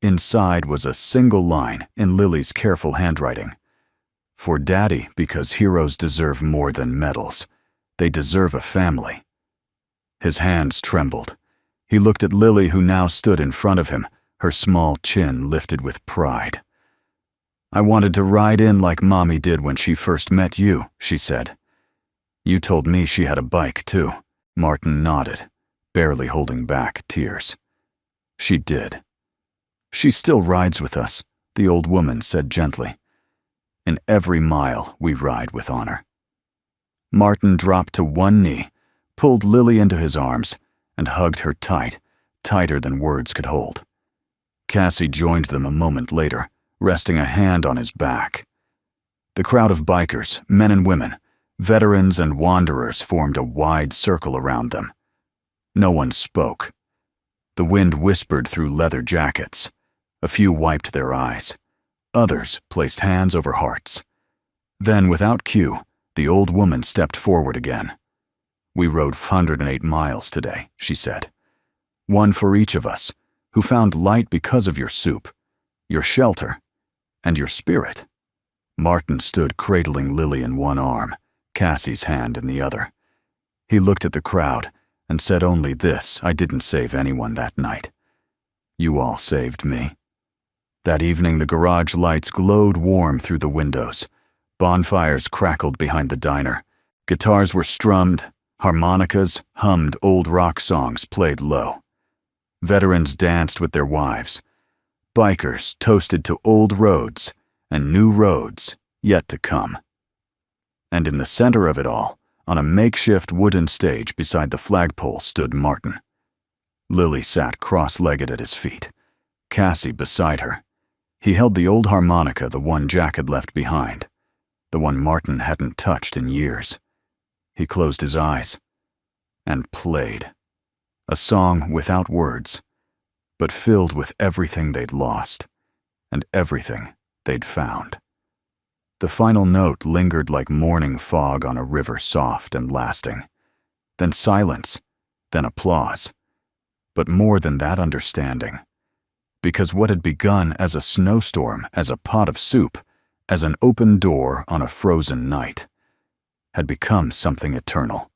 Inside was a single line in Lily's careful handwriting. "For Daddy, because heroes deserve more than medals. They deserve a family." His hands trembled. He looked at Lily, who now stood in front of him, her small chin lifted with pride. "I wanted to ride in like Mommy did when she first met you," she said. "You told me she had a bike, too." Martin nodded, barely holding back tears. "She did. She still rides with us," the old woman said gently. "In every mile we ride with honor." Martin dropped to one knee, pulled Lily into his arms, and hugged her tight, tighter than words could hold. Cassie joined them a moment later, resting a hand on his back. The crowd of bikers, men and women, veterans and wanderers formed a wide circle around them. No one spoke. The wind whispered through leather jackets. A few wiped their eyes. Others placed hands over hearts. Then, without cue, the old woman stepped forward again. "We rode 108 miles today," she said. "One for each of us, who found light because of your soup, your shelter, and your spirit." Martin stood cradling Lily in one arm, Cassie's hand in the other. He looked at the crowd and said only this: "I didn't save anyone that night. You all saved me." That evening the garage lights glowed warm through the windows. Bonfires crackled behind the diner. Guitars were strummed. Harmonicas hummed old rock songs played low. Veterans danced with their wives. Bikers toasted to old roads and new roads yet to come. And in the center of it all, on a makeshift wooden stage beside the flagpole, stood Martin. Lily sat cross-legged at his feet, Cassie beside her. He held the old harmonica, the one Jack had left behind, the one Martin hadn't touched in years. He closed his eyes and played. A song without words, but filled with everything they'd lost and everything they'd found. The final note lingered like morning fog on a river, soft and lasting. Then silence, then applause. But more than that, understanding. Because what had begun as a snowstorm, as a pot of soup, as an open door on a frozen night, had become something eternal.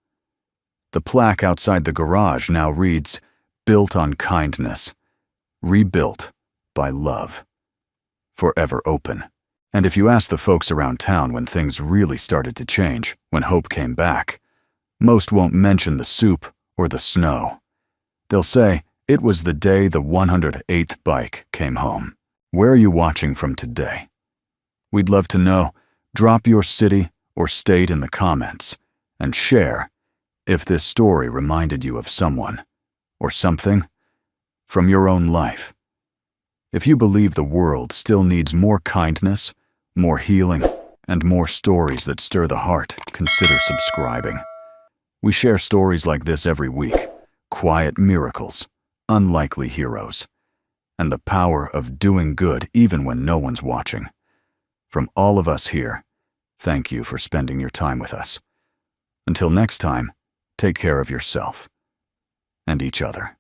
The plaque outside the garage now reads, "Built on kindness, rebuilt by love, forever open." And if you ask the folks around town when things really started to change, when hope came back, most won't mention the soup or the snow. They'll say it was the day the 108th bike came home. Where are you watching from today? We'd love to know. Drop your city or state in the comments and share if this story reminded you of someone or something from your own life. If you believe the world still needs more kindness, more healing, and more stories that stir the heart, consider subscribing. We share stories like this every week, quiet miracles, unlikely heroes, and the power of doing good even when no one's watching. From all of us here, thank you for spending your time with us. Until next time, take care of yourself and each other.